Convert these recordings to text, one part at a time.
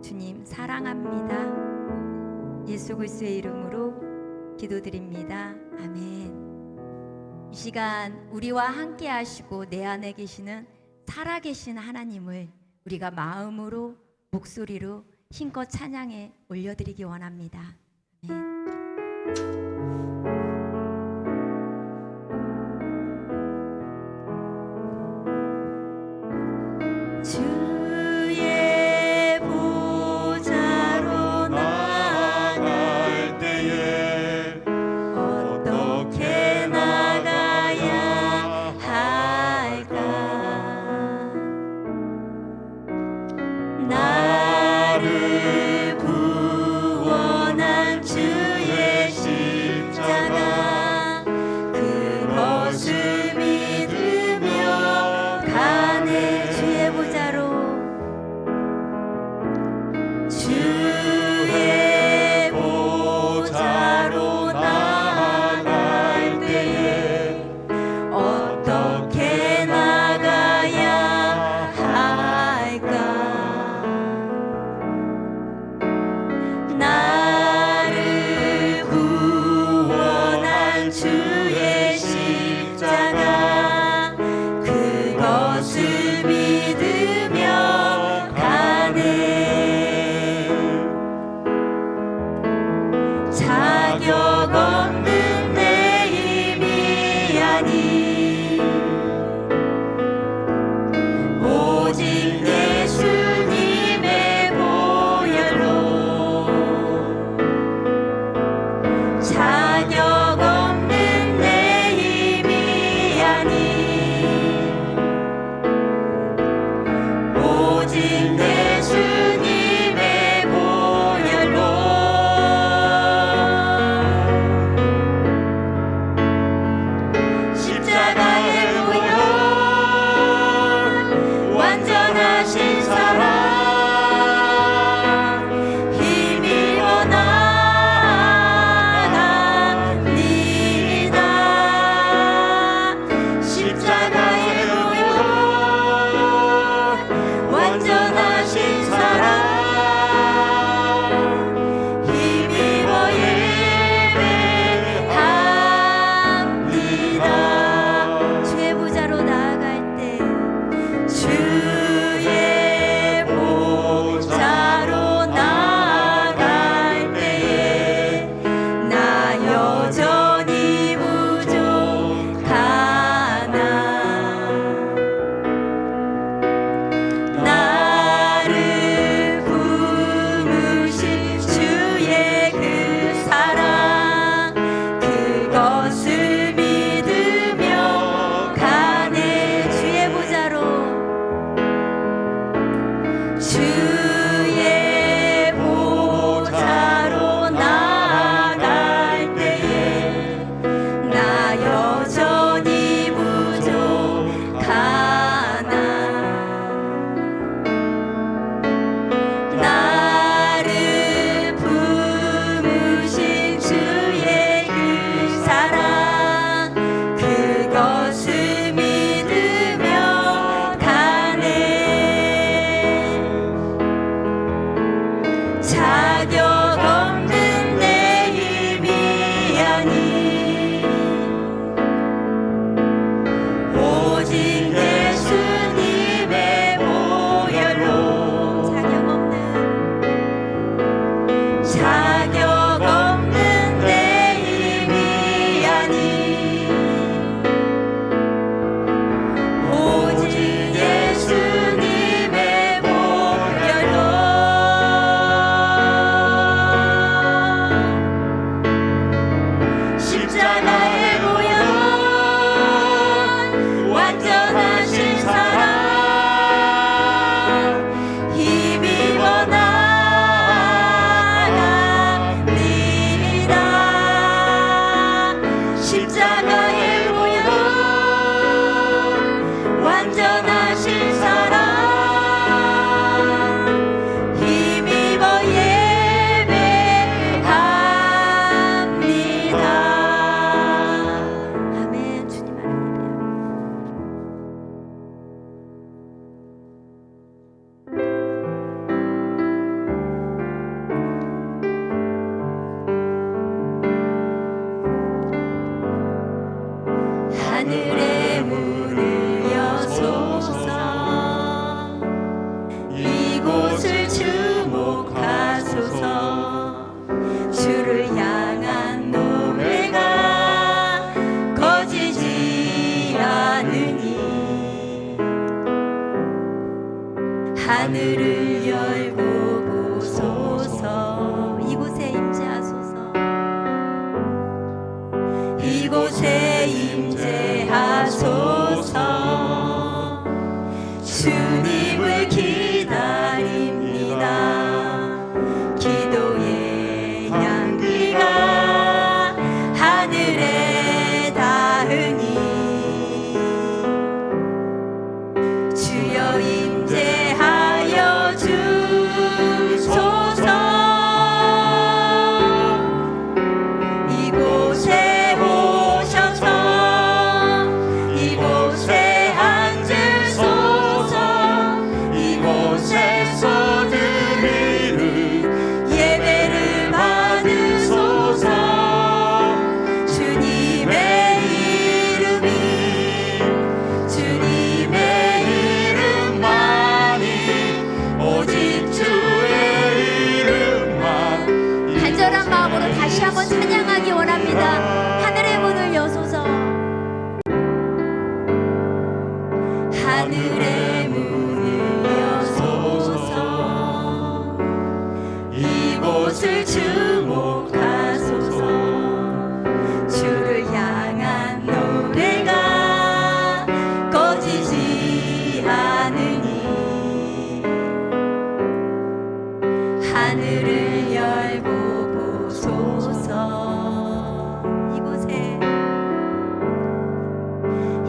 주님 사랑합니다. 예수 그리스도의 이름으로 기도드립니다. 아멘. 이 시간 우리와 함께 하시고 내 안에 계시는 살아계신 하나님을 우리가 마음으로 목소리로 힘껏 찬양해 올려드리기 원합니다. 아멘. 주의 보좌로 나아갈 때에 어떻게 나가야 할까? 나를 구원한 주의 십자가 그것을 믿으며 가네. 주의 보좌로 주의 보좌로 나아갈 때에 어떻게 나가야 할까? 나를 구원한 주의 십자가 그것을 믿으며 가네. 자격 없는 내 힘이 아니 오직 예수님의 보혈로 자격 없는 내 힘이 아니 오직 예수님의 보혈로 십자가의 보혈 완전하신 사랑 힘입어 나아갑니다. 십자가의 보혈 완전하신 사랑 힘입어 예배합니다. 주의 보좌로 나아갈 때 주의 보좌로 나아갈 때에 나 여전히 부족하나 나를 품으신 주의 그 사랑 그것을 믿으며 가네. 주의 보좌로 주의 보좌로 나아갈 때에 나 여전히 부족하나 나를 품으신 주의 그 사랑 그것을 믿으며 가네. 이곳을 주목하소서. 주를 향한 노래가 꺼지지 않으니 하늘을 열고 보소서. 이곳에 임재하소서. 이곳에 임재하소서. 주님을 기다립니다. 기도의 향기가 하늘에 닿으니 주여 임재하여 주소서. 이곳에 오셔서 이곳에 앉으소서. 이곳에서 드리는 예배를 받으소서. 주님의 이름이 주님의 이름만이 오직 주의 이름만 간절한 마음으로 다시 한번 찬양하기 원합니다. 하늘의 문을 여소서. 하늘의 문을 여소서. 이곳을 주목하소서. 주를 향한 노래가 꺼지지 않으니 하늘을 열고 보소서.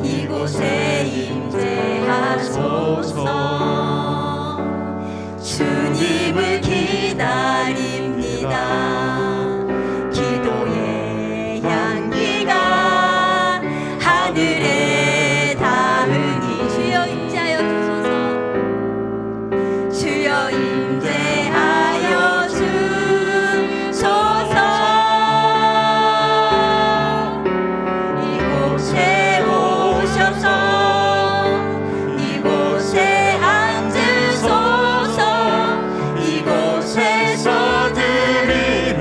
이곳에 임재하소서. 주님을 기다립니다. 기도의 향기가 하늘에 닿으니 주여 임재하여 주소서. 주여 임재하여 주소서. 이곳에 오셔서 이곳에 앉으소서. 이곳에서 드리는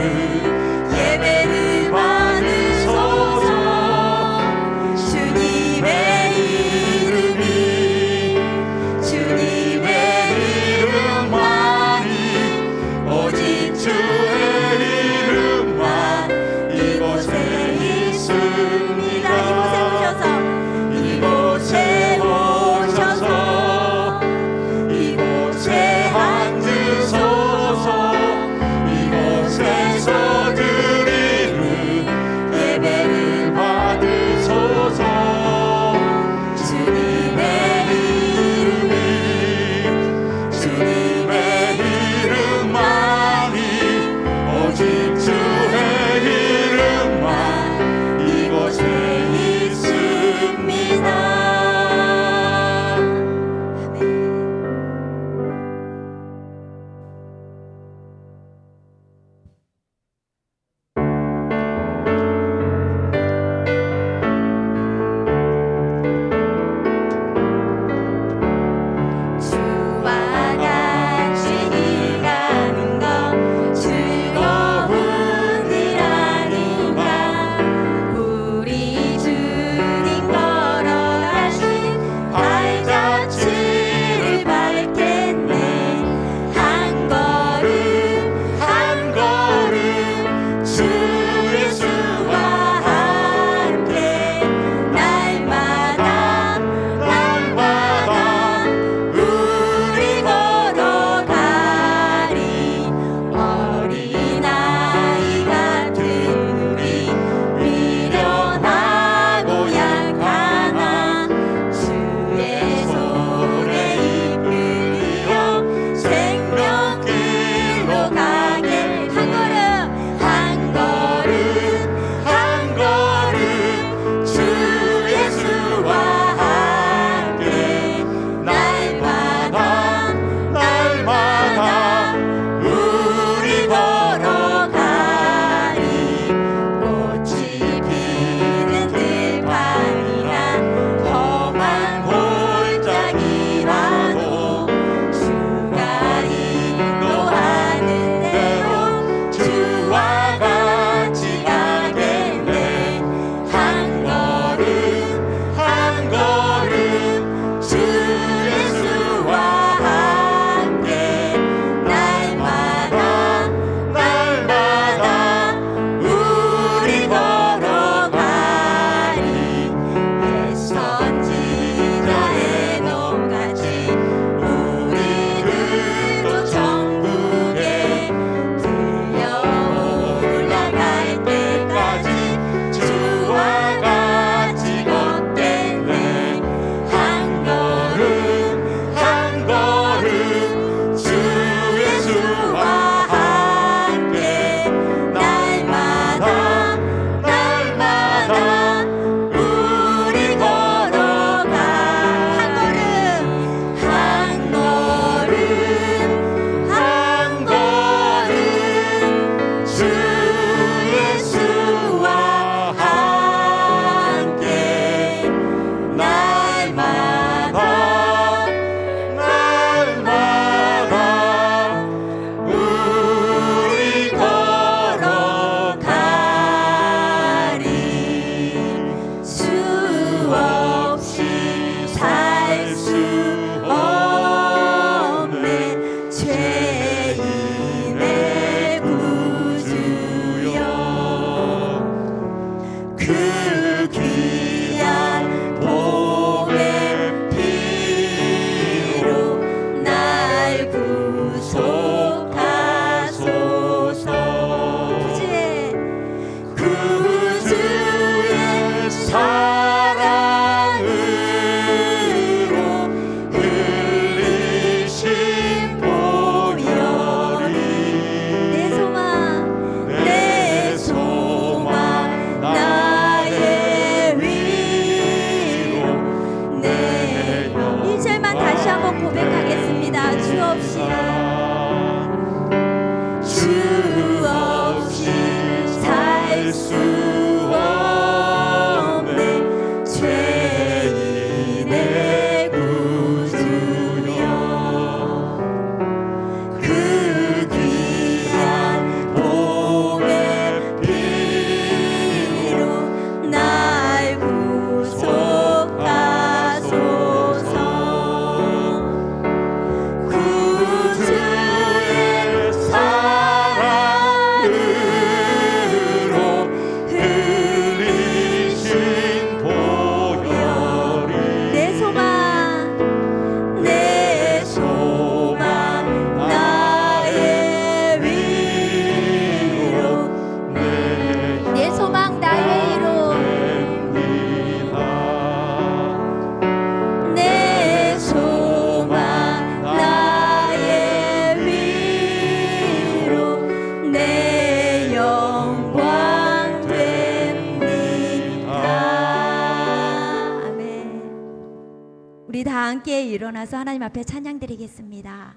함께 일어나서 하나님 앞에 찬양드리겠습니다.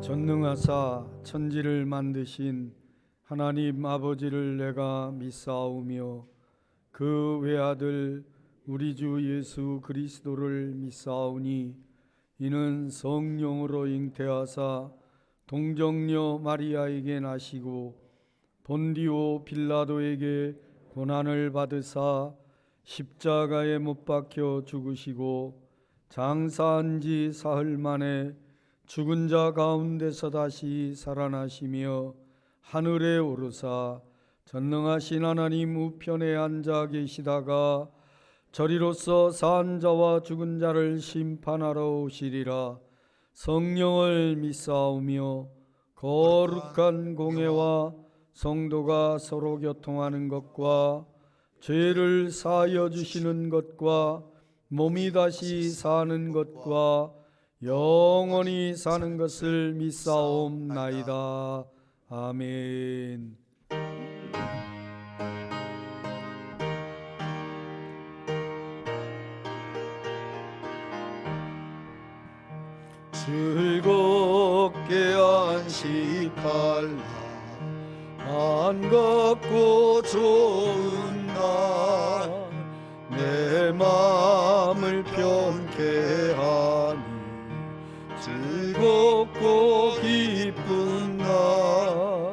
전능하사 천지를 만드신 하나님 아버지를 내가 믿사오며 그 외아들 우리 주 예수 그리스도를 믿사오니 이는 성령으로 잉태하사 동정녀 마리아에게 나시고 본디오 빌라도에게 고난을 받으사 십자가에 못 박혀 죽으시고 장사한 지 사흘 만에 죽은 자 가운데서 다시 살아나시며 하늘에 오르사 전능하신 하나님 우편에 앉아 계시다가 저리로서 산 자와 죽은 자를 심판하러 오시리라. 성령을 믿사오며 거룩한 공회와 성도가 서로 교통하는 것과 죄를 사하여 주시는 것과 몸이 다시 사는 것과 영원히 사는 것을 믿사옵나이다. 아멘. 즐겁게 안식할라. 안 걷고 좋은 날 내 마음을 편케 하니 즐겁고 기쁜 날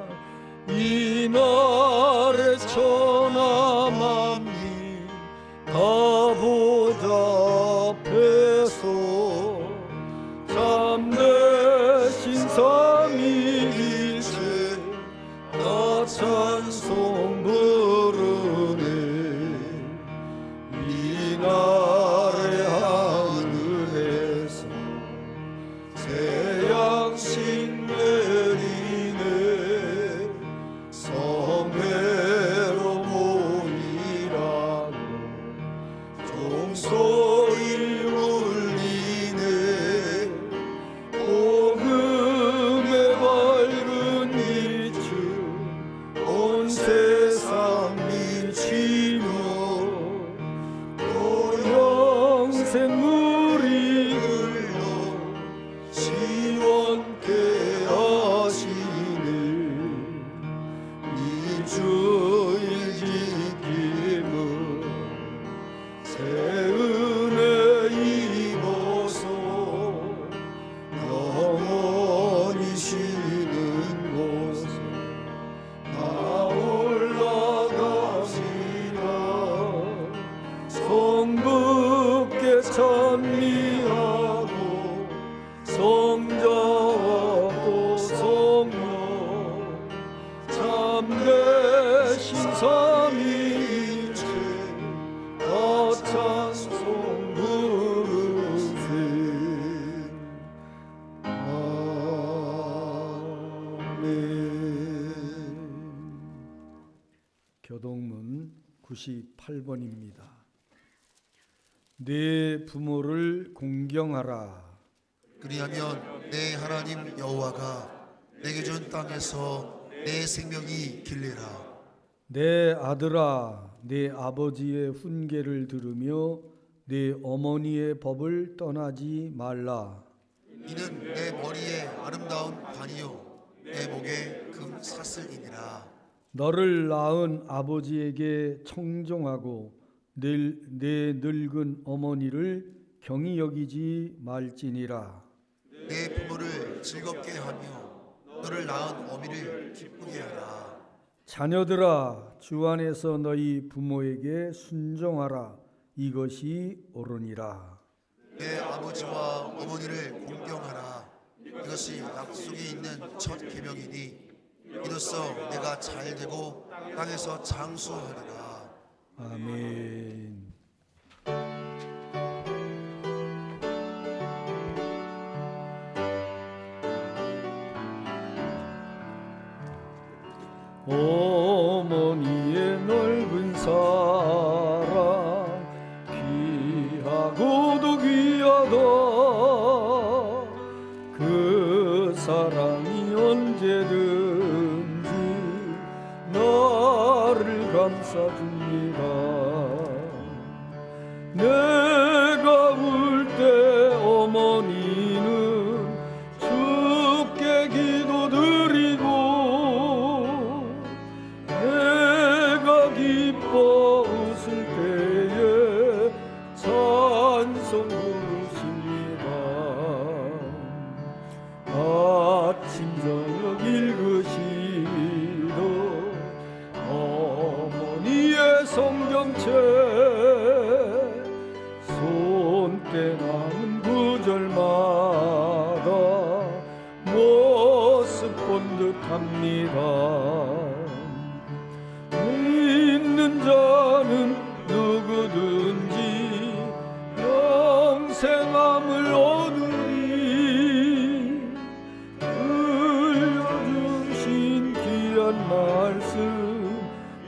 이 날에 천하 만민 다 보잡해서 참되신 삼위일체 다 찬송 부르네. 이 날의 하늘에서 새 양식 내리네. 성회로 모이라고 종소리 울리네. 복음의 밝은 빛을 온 세상 비치며 또 영생물이 흘러 시원케 하시네. 이 주일 지킴은 새 은혜 입어서 영원히 쉬는 곳에 나 올라가시라. 성부께 찬미하고 성자와 또 성령 참되신 삼위일체 다 찬송 부르세. 아멘. 교동문 98번입니다. 내 부모를 공경하라. 그리하면 내 하나님 여호와가 내게 준 땅에서 내 생명이 길리라. 내 아들아, 내 아버지의 훈계를 들으며 내 어머니의 법을 떠나지 말라. 이는 내 머리에 아름다운 관이요 내 목에 금 사슬이니라. 너를 낳은 아버지에게 청종하고 내 늙은 어머니를 경히 여기지 말지니라. 내 부모를 즐겁게 하며 너를 낳은 어미를 기쁘게 하라. 자녀들아, 주 안에서 너희 부모에게 순종하라. 이것이 옳으니라. 내 아버지와 어머니를 공경하라. 이것이 약속이 있는 첫 계명이니 이로써 내가 잘되고 땅에서 장수하리라. 아멘. 어머니의 넓은 사랑 귀하고도 귀하다. 그 사랑이 언제든지 나를 감싸줍니다. 내가 울 때 어머니는 주께 기도드리고 내가 기뻐 웃을 때에 찬송 부르십니다. 아침 저녁 읽으시던 어머니의 성경책 손때 남은 구절마다 모습 본 듯합니다. 믿는 자는 누구든지 영생함을 얻으리. 들려주신 귀한 말씀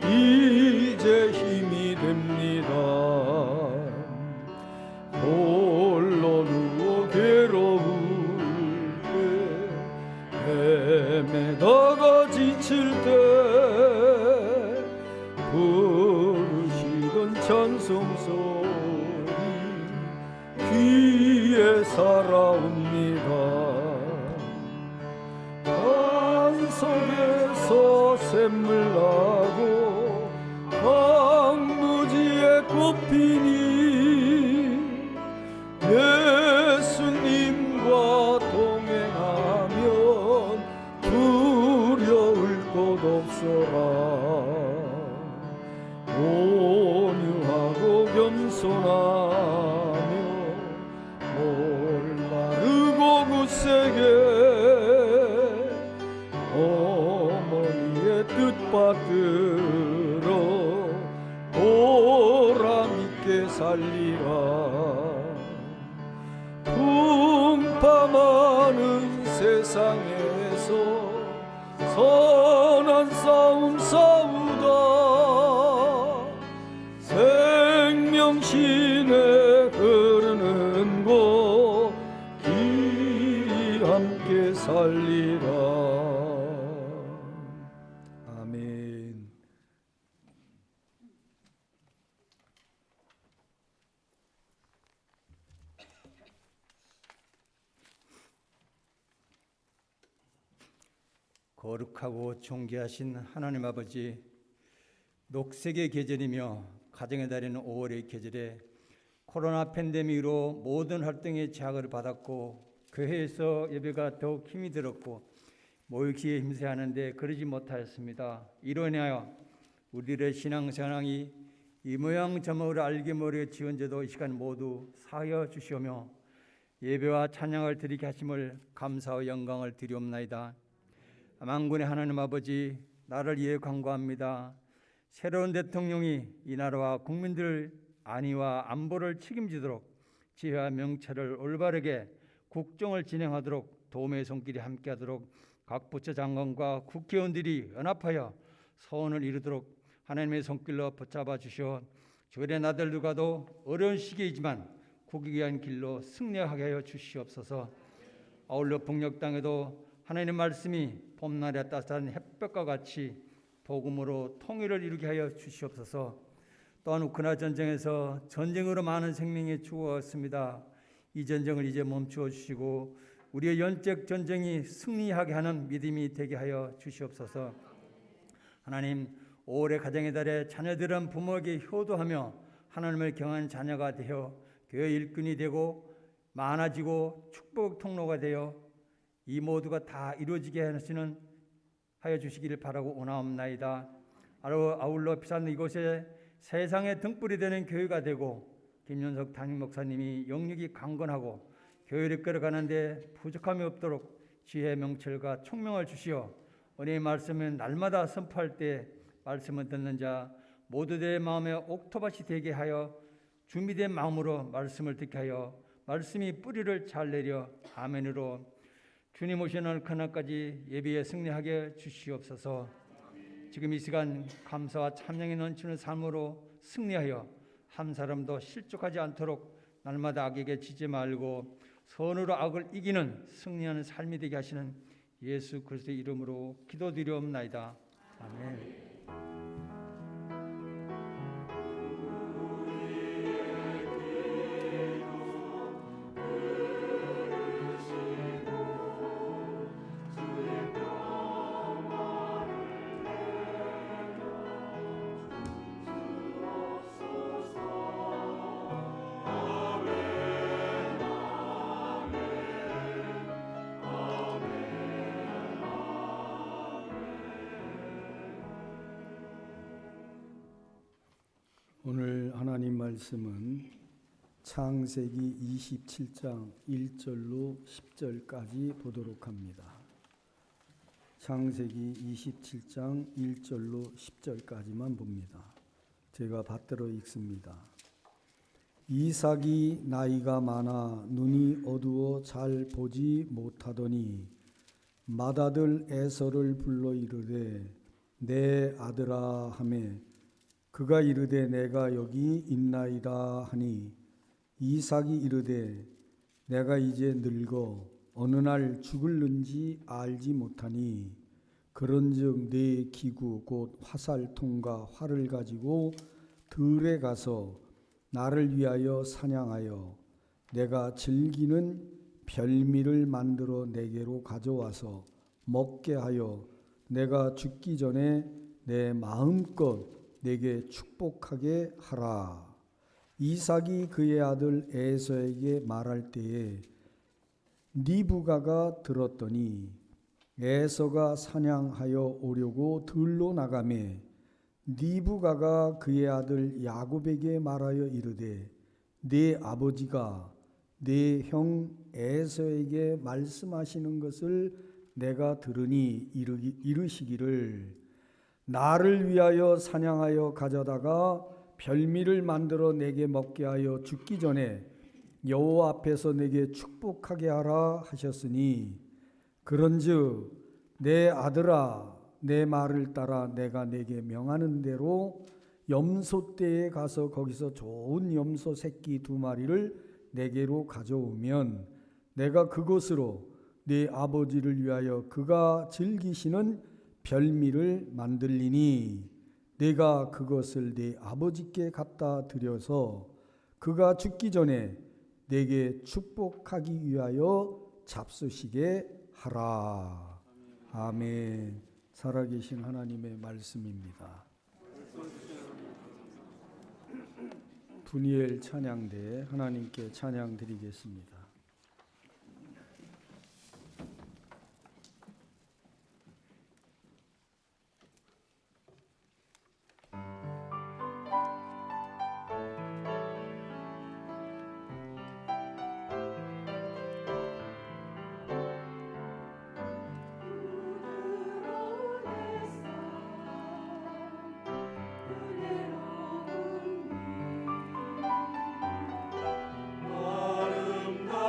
이제 힘이 됩니다. 홀로 누워 괴로울 때 헤매다가 지칠 때 부르시던 찬송소리 귀에 살아옵니다. 반석에서 샘물 나고 황무지에 꽃피니 예수님과 동행하면 두려울 것 없어라. 온유하고 겸손하며 올바르고 굳세게 어머니의 뜻 받들어 보람있게 살리라. 풍파많은 세상에서 선한 싸움 싸우다 생명신에 흐르는 곳 길이 함께 살리라. 아멘. 거룩하고 존귀하신 하나님 아버지, 녹색의 계절이며 가정의 달인 5월의 계절에 코로나 팬데믹으로 모든 활동에 제약을 받았고 교회에서 예배가 더욱 힘이 들었고 모이기에 힘써야 하는데 그러지 못하였습니다. 이로 인하여 우리의 신앙생활이 이 모양 저 모양을 알게 모르게 지은데도 이 시간 모두 사하여 주시오며 예배와 찬양을 드리게 하심을 감사와 영광을 드리옵나이다. 만군의 하나님 아버지, 나를 위해 간구합니다. 새로운 대통령이 이 나라와 국민들 안위와 안보를 책임지도록 지혜와 명철을 올바르게 국정을 진행하도록 도움의 손길이 함께하도록 각 부처 장관과 국회의원들이 연합하여 소원을 이루도록 하나님의 손길로 붙잡아 주시어 주의 나들들과도 어려운 시기이지만 국익을 위한 길로 승리하게 하여 주시옵소서. 아울러 북녘 땅에도 하나님의 말씀이 봄날의 따스한 햇볕과 같이 복음으로 통일을 이루게 하여 주시옵소서. 또한 우크라이나 전쟁에서 전쟁으로 많은 생명이 죽었습니다. 이 전쟁을 이제 멈추어 주시고 우리의 영적 전쟁이 승리하게 하는 믿음이 되게 하여 주시옵소서. 하나님, 5월의 가정의 달에 자녀들은 부모에게 효도하며 하나님을 경한 자녀가 되어 교회 일꾼이 되고 많아지고 축복 통로가 되어 이 모두가 다 이루어지게 하여 주시기를 바라고 원하옵나이다. 아울러 비싼 이곳에 세상의 등불이 되는 교회가 되고 김윤석 담임 목사님이 영육이 강건하고 교회를 끌어가는데 부족함이 없도록 지혜의 명철과 총명을 주시어 은혜의 말씀은 날마다 선포할 때 말씀을 듣는 자 모두의 마음에 옥토밭이 되게 하여 준비된 마음으로 말씀을 듣게 하여 말씀이 뿌리를 잘 내려 아멘으로 주님 오시는 그날까지 예배에 승리하게 주시옵소서. 지금 이 시간 감사와 찬양이 넘치는 삶으로 승리하여 한 사람도 실족하지 않도록 날마다 악에게 지지 말고 선으로 악을 이기는 승리하는 삶이 되게 하시는 예수 그리스도의 이름으로 기도드리옵나이다. 아멘. 오늘 하나님 말씀은 창세기 27장 1절로 10절까지 보도록 합니다. 창세기 27장 1절로 10절까지만 봅니다. 제가 받들어 읽습니다. 이삭이 나이가 많아 눈이 어두워 잘 보지 못하더니 맏아들 에서를 불러 이르되 내 아들아 하매 그가 이르되 내가 여기 있나이다 하니 이삭이 이르되 내가 이제 늙어 어느 날 죽을는지 알지 못하니 그런즉 내 기구 곧 화살통과 활을 가지고 들에 가서 나를 위하여 사냥하여 내가 즐기는 별미를 만들어 내게로 가져와서 먹게 하여 내가 죽기 전에 내 마음껏 내게 축복하게 하라. 이삭이 그의 아들 에서에게 말할 때에 리브가가 들었더니 에서가 사냥하여 오려고 들로 나가매 리브가가 그의 아들 야곱에게 말하여 이르되 네 아버지가 네 형 에서에게 말씀하시는 것을 내가 들으니 이르시기를 나를 위하여 사냥하여 가져다가 별미를 만들어 내게 먹게 하여 죽기 전에 여호와 앞에서 내게 축복하게 하라 하셨으니 그런즉 내 아들아 내 말을 따라 내가 내게 명하는 대로 염소떼에 가서 거기서 좋은 염소 새끼 2마리를 내게로 가져오면 내가 그것으로 네 아버지를 위하여 그가 즐기시는 별미를 만들리니 내가 그것을 네 아버지께 갖다 드려서 그가 죽기 전에 내게 축복하기 위하여 잡수시게 하라. 아멘. 살아계신 하나님의 말씀입니다. 분이엘 찬양대 하나님께 찬양 드리겠습니다. 아름다운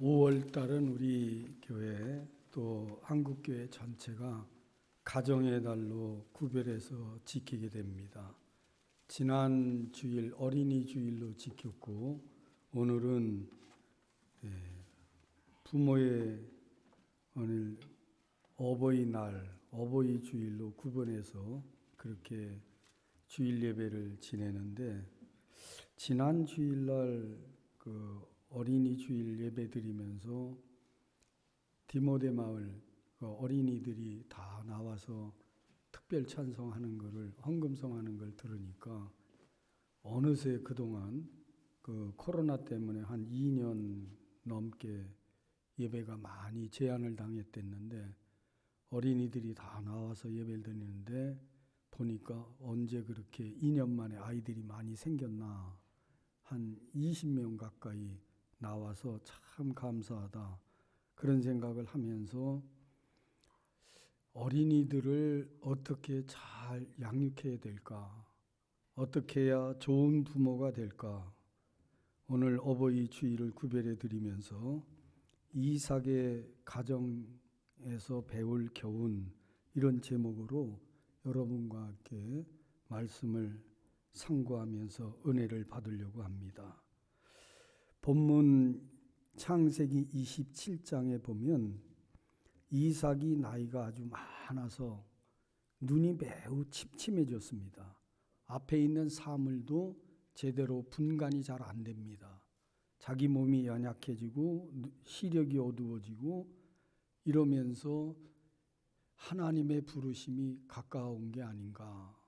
5월 달은 우리 교회 또 한국교회 전체가 가정의 달로 구별해서 지키게 됩니다. 지난 주일 어린이 주일로 지켰고 오늘은 부모의 오늘 어버이날 어버이 주일로 구분해서 그렇게 주일 예배를 지내는데 지난 주일날 그 어린이 주일 예배 드리면서 디모데 마을 그 어린이들이 다 나와서 특별 찬송하는 것을 헌금성하는 걸 들으니까 어느새 그동안 그 코로나 때문에 한 2년 넘게 예배가 많이 제한을 당했댔는데 어린이들이 다 나와서 예배를 드리는데 보니까 언제 그렇게 2년 만에 아이들이 많이 생겼나 한 20명 가까이 나와서 참 감사하다 그런 생각을 하면서 어린이들을 어떻게 잘 양육해야 될까? 어떻게 해야 좋은 부모가 될까? 오늘 어버이 주일을 구별해 드리면서 이삭의 가정에서 배울 교훈 이런 제목으로 여러분과 함께 말씀을 상고하면서 은혜를 받으려고 합니다. 본문 창세기 27장에 보면 이삭이 나이가 아주 많아서 눈이 매우 침침해졌습니다. 앞에 있는 사물도 제대로 분간이 잘 안 됩니다. 자기 몸이 연약해지고 시력이 어두워지고 이러면서 하나님의 부르심이 가까운 게 아닌가.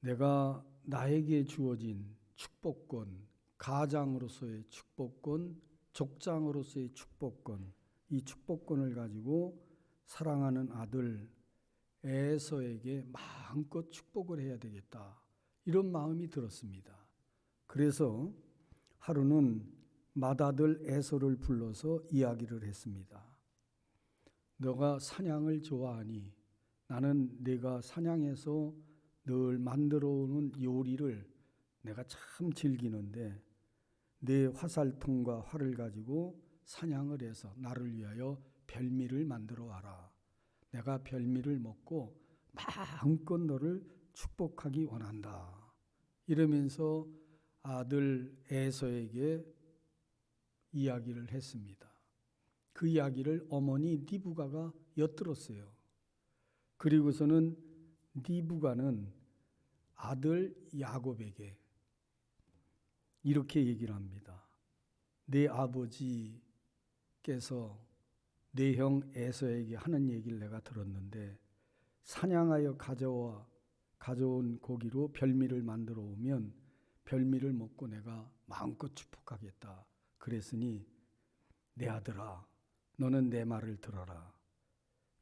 내가 나에게 주어진 축복권, 가장으로서의 축복권, 족장으로서의 축복권, 이 축복권을 가지고 사랑하는 아들 에서에게 마음껏 축복을 해야 되겠다. 이런 마음이 들었습니다. 그래서 하루는 맏아들 에서를 불러서 이야기를 했습니다. 너가 사냥을 좋아하니 나는 네가 사냥해서 늘 만들어 오는 요리를 내가 참 즐기는데 내 화살통과 활을 가지고 사냥을 해서 나를 위하여 별미를 만들어 와라. 내가 별미를 먹고 마음껏 너를 축복하기 원한다. 이러면서 아들 에서에게 이야기를 했습니다. 그 이야기를 어머니 리브가가 엿들었어요. 그리고서는 리브가는 아들 야곱에게 이렇게 얘기를 합니다. 내 아버지께서 내 형 에서에게 하는 얘기를 내가 들었는데 사냥하여 가져온 고기로 별미를 만들어 오면 별미를 먹고 내가 마음껏 축복하겠다. 그랬으니 내 아들아 너는 내 말을 들어라.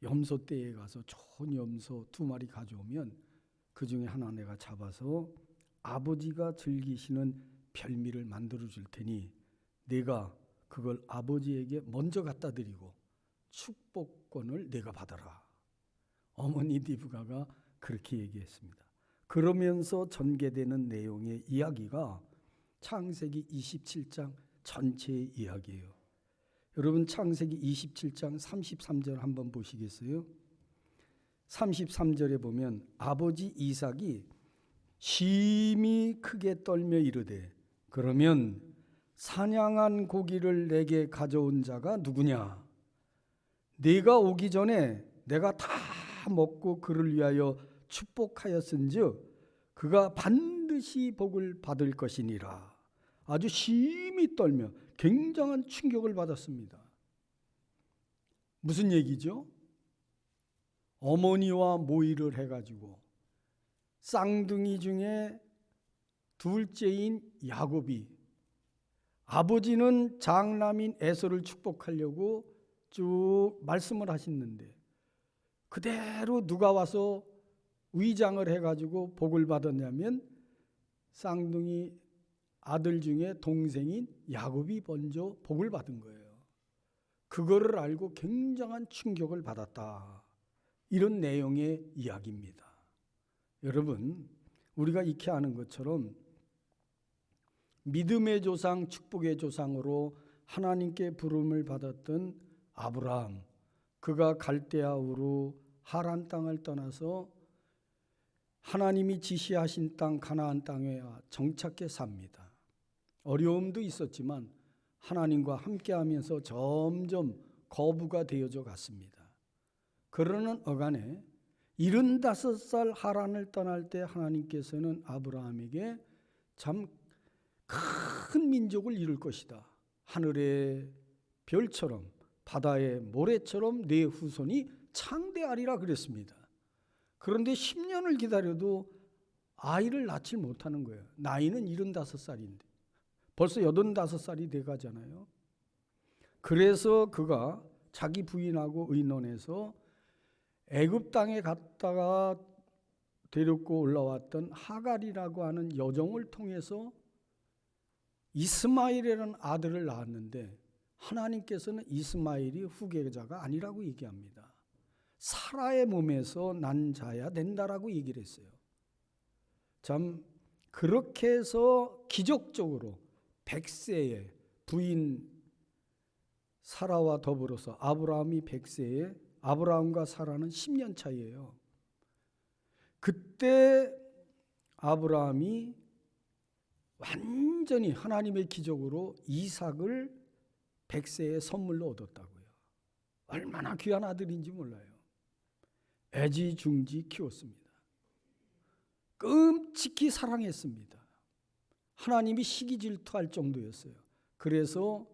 염소떼에 가서 좋은 염소 2마리 가져오면 그 중에 하나 내가 잡아서 아버지가 즐기시는 별미를 만들어 줄 테니 내가 그걸 아버지에게 먼저 갖다 드리고 축복권을 내가 받아라. 어머니 리브가가 그렇게 얘기했습니다. 그러면서 전개되는 내용의 이야기가 창세기 27장 전체의 이야기예요. 여러분 창세기 27장 33절 한번 보시겠어요? 33절에 보면 아버지 이삭이 심히 크게 떨며 이르되 그러면 사냥한 고기를 내게 가져온 자가 누구냐? 네가 오기 전에 내가 다 먹고 그를 위하여 축복하였은즉 그가 반드시 복을 받을 것이니라. 아주 심히 떨며 굉장한 충격을 받았습니다. 무슨 얘기죠? 어머니와 모의를 해가지고 쌍둥이 중에 둘째인 야곱이 아버지는 장남인 에서를 축복하려고 쭉 말씀을 하셨는데 그대로 누가 와서 위장을 해가지고 복을 받았냐면 쌍둥이 아들 중에 동생인 야곱이 먼저 복을 받은 거예요. 그거를 알고 굉장한 충격을 받았다. 이런 내용의 이야기입니다. 여러분, 우리가 익히 아는 것처럼 믿음의 조상, 축복의 조상으로 하나님께 부름을 받았던 아브라함, 그가 갈대아 우르 하란 땅을 떠나서 하나님이 지시하신 땅 가나안 땅에 정착해 삽니다. 어려움도 있었지만 하나님과 함께하면서 점점 거부가 되어져 갔습니다. 그러는 어간에 75살 하란을 떠날 때 하나님께서는 아브라함에게 참 큰 민족을 이룰 것이다. 하늘의 별처럼 바다의 모래처럼 내 후손이 창대하리라 그랬습니다. 그런데 10년을 기다려도 아이를 낳지 못하는 거예요. 나이는 75살인데 벌써 85살이 돼가잖아요. 그래서 그가 자기 부인하고 의논해서 애굽 땅에 갔다가 데리고 올라왔던 하갈이라고 하는 여종을 통해서 이스마엘이라는 아들을 낳았는데 하나님께서는 이스마엘이 후계자가 아니라고 얘기합니다. 사라의 몸에서 난 자야 된다라고 얘기를 했어요. 참 그렇게 해서 기적적으로 100세에 부인 사라와 더불어서 아브라함이 100세에 아브라함과 사라는 10년 차이예요. 그때 아브라함이 완전히 하나님의 기적으로 이삭을 100세에 선물로 얻었다고요. 얼마나 귀한 아들인지 몰라요. 애지중지 키웠습니다. 끔찍히 사랑했습니다. 하나님이 시기 질투할 정도였어요. 그래서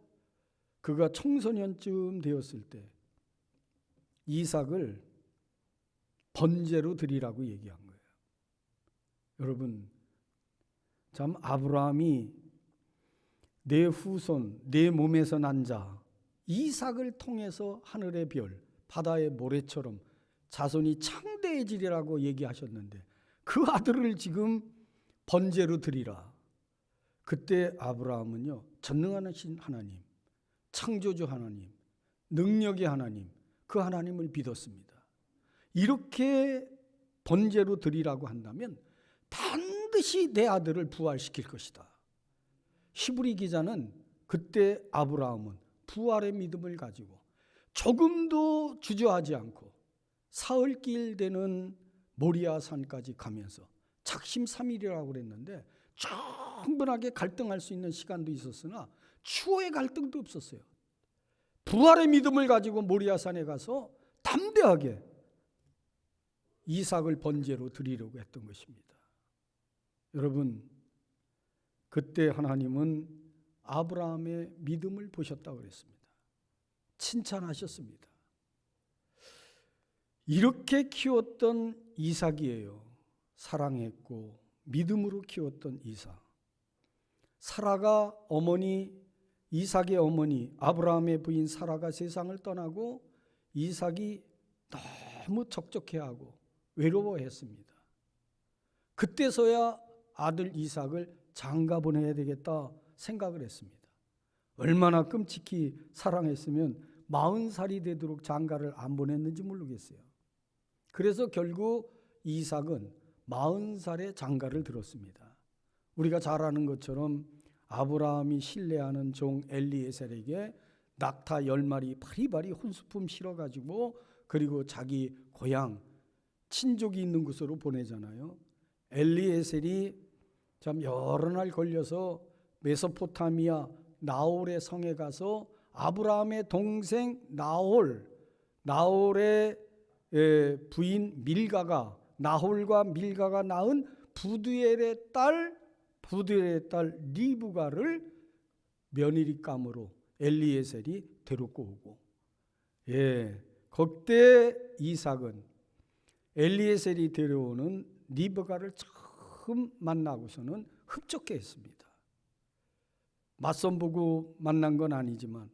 그가 청소년쯤 되었을 때 이삭을 번제로 드리라고 얘기한 거예요. 여러분, 참 아브라함이 내 후손, 내 몸에서 난 자 이삭을 통해서 하늘의 별, 바다의 모래처럼 자손이 창대해지리라고 얘기하셨는데 그 아들을 지금 번제로 드리라. 그때 아브라함은요, 전능하신 하나님, 창조주 하나님, 능력의 하나님, 그 하나님을 믿었습니다. 이렇게 번제로 드리라고 한다면 반드시 내 아들을 부활시킬 것이다. 히브리 기자는 그때 아브라함은 부활의 믿음을 가지고 조금도 주저하지 않고 사흘길 되는 모리아 산까지 가면서 작심삼일이라고 그랬는데 충분하게 갈등할 수 있는 시간도 있었으나 추호의 갈등도 없었어요. 부활의 믿음을 가지고 모리아 산에 가서 담대하게 이삭을 번제로 드리려고 했던 것입니다. 여러분, 그때 하나님은 아브라함의 믿음을 보셨다고 그랬습니다. 칭찬하셨습니다. 이렇게 키웠던 이삭이에요. 사랑했고 믿음으로 키웠던 이삭. 사라가 어머니, 이삭의 어머니 아브라함의 부인 사라가 세상을 떠나고 이삭이 너무 적적해하고 외로워했습니다. 그때서야 아들 이삭을 장가 보내야 되겠다 생각을 했습니다. 얼마나 끔찍히 사랑했으면 40살이 되도록 장가를 안 보냈는지 모르겠어요. 그래서 결국 이삭은 40살에 장가를 들었습니다. 우리가 잘 아는 것처럼 아브라함이 신뢰하는 종 엘리에셀에게 낙타 10마리 바리바리 혼수품 실어가지고 그리고 자기 고향 친족이 있는 곳으로 보내잖아요. 엘리에셀이 참 여러 날 걸려서 메소포타미아 나홀의 성에 가서 아브라함의 동생 나홀의 부인 밀가가 나홀과 밀가가 낳은 부두엘의 딸 리브가를 며느리감으로 엘리에셀이 데리고 오고, 그때 이삭은 엘리에셀이 데려오는 리브가를 처음 만나고서는 흡족해했습니다. 맞선 보고 만난 건 아니지만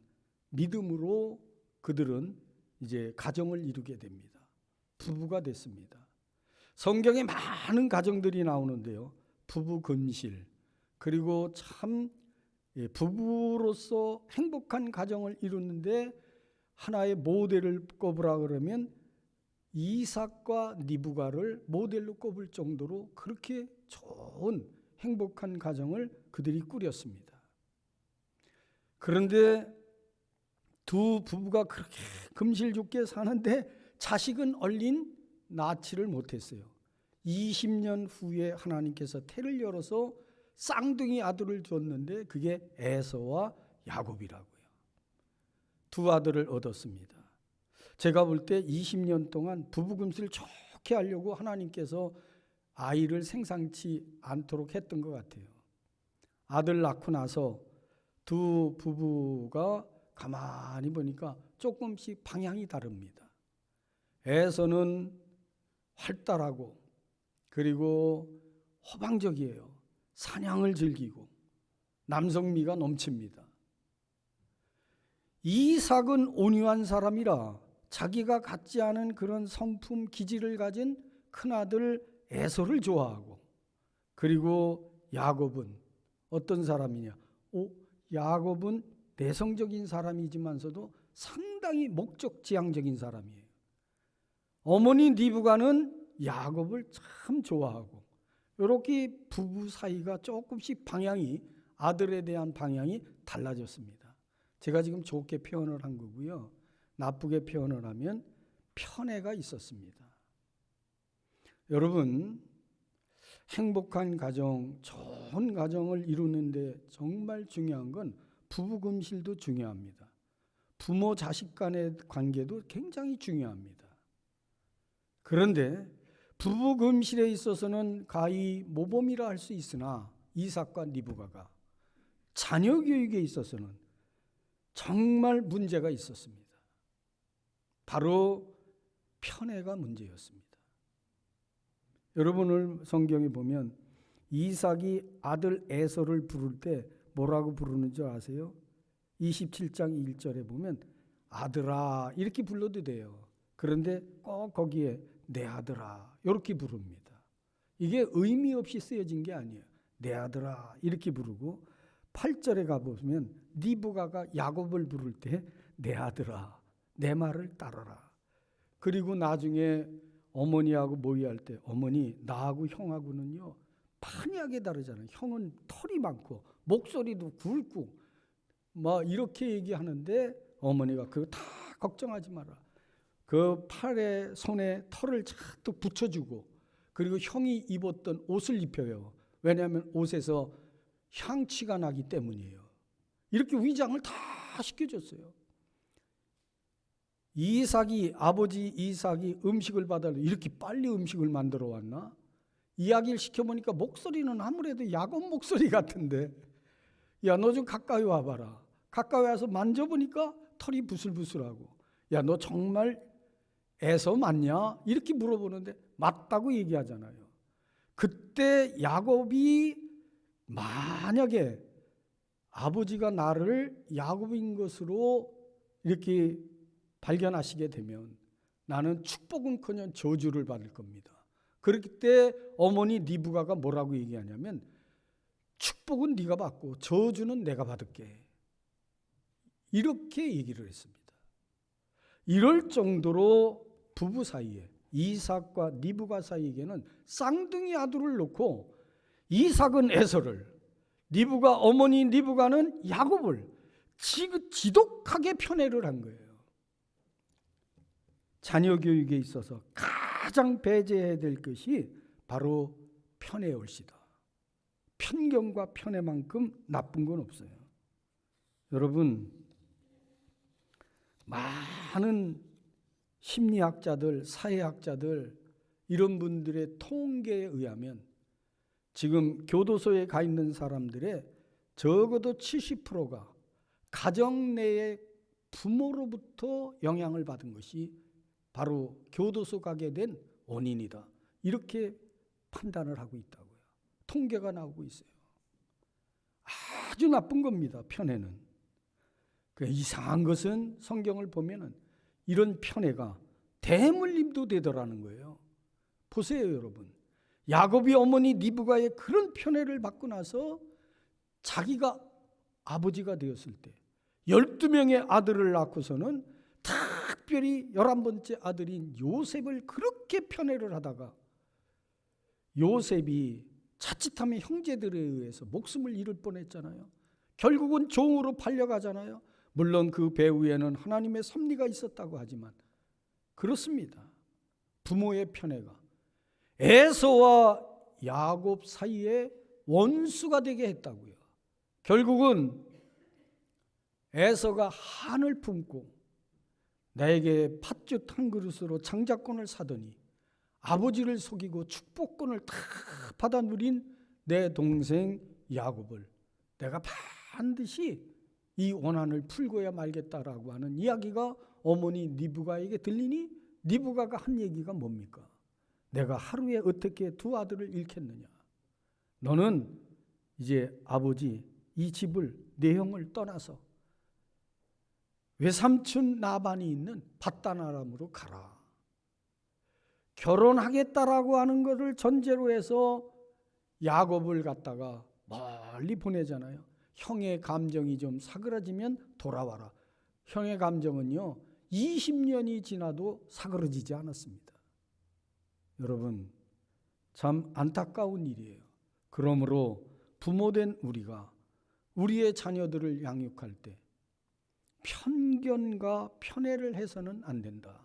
믿음으로 그들은 이제 가정을 이루게 됩니다. 부부가 됐습니다. 성경에 많은 가정들이 나오는데요. 부부 금실, 그리고 참 부부로서 행복한 가정을 이루는데 하나의 모델을 꼽으라 그러면 이삭과 리브가를 모델로 꼽을 정도로 그렇게 좋은 행복한 가정을 그들이 꾸렸습니다. 그런데 두 부부가 그렇게 금실좋게 사는데 자식은 얼린 낳지를 못했어요. 20년 후에 하나님께서 태를 열어서 쌍둥이 아들을 줬는데 그게 에서와 야곱이라고요. 두 아들을 얻었습니다. 제가 볼 때 20년 동안 부부 금슬을 좋게 하려고 하나님께서 아이를 생산치 않도록 했던 것 같아요. 아들 낳고 나서 두 부부가 가만히 보니까 조금씩 방향이 다릅니다. 에서는 활달하고 그리고 호방적이에요. 사냥을 즐기고 남성미가 넘칩니다. 이삭은 온유한 사람이라 자기가 갖지 않은 그런 성품 기질을 가진 큰아들 에서를 좋아하고, 그리고 야곱은 어떤 사람이냐? 야곱은 내성적인 사람이지만서도 상당히 목적지향적인 사람이에요. 어머니 리브가는 야곱을 참 좋아하고, 이렇게 부부 사이가 조금씩 방향이, 아들에 대한 방향이 달라졌습니다. 제가 지금 좋게 표현을 한 거고요. 나쁘게 표현을 하면 편애가 있었습니다. 여러분, 행복한 가정, 좋은 가정을 이루는데 정말 중요한 건 부부 금실도 중요합니다. 부모 자식 간의 관계도 굉장히 중요합니다. 그런데 부부 금실에 있어서는 가히 모범이라 할 수 있으나 이삭과 리브가가 자녀 교육에 있어서는 정말 문제가 있었습니다. 바로 편애가 문제였습니다. 여러분을 성경에 보면 이삭이 아들 에서를 부를 때 뭐라고 부르는 줄 아세요? 27장 1절에 보면 아들아 이렇게 불러도 돼요. 그런데 꼭 거기에 내 아들아 이렇게 부릅니다. 이게 의미 없이 쓰여진 게 아니에요. 내 아들아 이렇게 부르고, 8절에 가보면 리브가가 야곱을 부를 때 내 아들아 내 말을 따르라. 그리고 나중에 어머니하고 모의할 때 어머니 나하고 형하고는요 판이하게 다르잖아요. 형은 털이 많고 목소리도 굵고 막 이렇게 얘기하는데 어머니가 그거 다 걱정하지 마라. 그 팔에 손에 털을 쫙 붙여주고, 그리고 형이 입었던 옷을 입혀요. 왜냐하면 옷에서 향취가 나기 때문이에요. 이렇게 위장을 다 시켜줬어요. 아버지 이삭이 음식을 받아도 이렇게 빨리 음식을 만들어 왔나? 이야기를 시켜보니까 목소리는 아무래도 야곱 목소리 같은데, 야 너 좀 가까이 와봐라. 가까이 와서 만져보니까 털이 부슬부슬하고, 야 너 정말 에서 맞냐? 이렇게 물어보는데 맞다고 얘기하잖아요. 그때 야곱이 만약에 아버지가 나를 야곱인 것으로 이렇게 발견하시게 되면 나는 축복은커녕 저주를 받을 겁니다. 그렇기 때문에 어머니 리브가가 뭐라고 얘기하냐면 축복은 네가 받고 저주는 내가 받을게. 이렇게 얘기를 했습니다. 이럴 정도로 부부 사이에, 이삭과 리브가 사이에는 쌍둥이 아들을 놓고 이삭은 에서를, 리브가 어머니 리브가는 야곱을 지독하게 편애를 한 거예요. 자녀 교육에 있어서 가장 배제해야 될 것이 바로 편애의 올시다. 편견과 편애만큼 나쁜 건 없어요. 여러분, 많은 심리학자들, 사회학자들 이런 분들의 통계에 의하면 지금 교도소에 가 있는 사람들의 적어도 70%가 가정 내의 부모로부터 영향을 받은 것이 바로 교도소 가게 된 원인이다. 이렇게 판단을 하고 있다고요. 통계가 나오고 있어요. 아주 나쁜 겁니다. 편애는. 이상한 것은 성경을 보면은 이런 편애가 대물림도 되더라는 거예요. 보세요, 여러분. 야곱이 어머니 리브가의 그런 편애를 받고 나서 자기가 아버지가 되었을 때 12명의 아들을 낳고서는 특별히 11번째 아들인 요셉을 그렇게 편애를 하다가 요셉이 자칫하면 형제들에 의해서 목숨을 잃을 뻔했잖아요. 결국은 종으로 팔려가잖아요. 물론 그 배후에는 하나님의 섭리가 있었다고 하지만 그렇습니다. 부모의 편애가 에서와 야곱 사이에 원수가 되게 했다고요. 결국은 에서가 한을 품고 나에게 팥죽 한 그릇으로 장자권을 사더니 아버지를 속이고 축복권을 다 받아 누린 내 동생 야곱을 내가 반드시 이 원한을 풀고야 말겠다라고 하는 이야기가 어머니 리브가에게 들리니 리브가가 한 얘기가 뭡니까? 내가 하루에 어떻게 두 아들을 잃겠느냐. 너는 이제 아버지 이 집을 내 형을 떠나서 외삼촌 나반이 있는 밧다나람으로 가라. 결혼하겠다라고 하는 것을 전제로 해서 야곱을 갖다가 멀리 보내잖아요. 형의 감정이 좀 사그라지면 돌아와라. 형의 감정은요 20년이 지나도 사그러지지 않았습니다. 여러분 참 안타까운 일이에요. 그러므로 부모된 우리가 우리의 자녀들을 양육할 때 편견과 편애를 해서는 안 된다.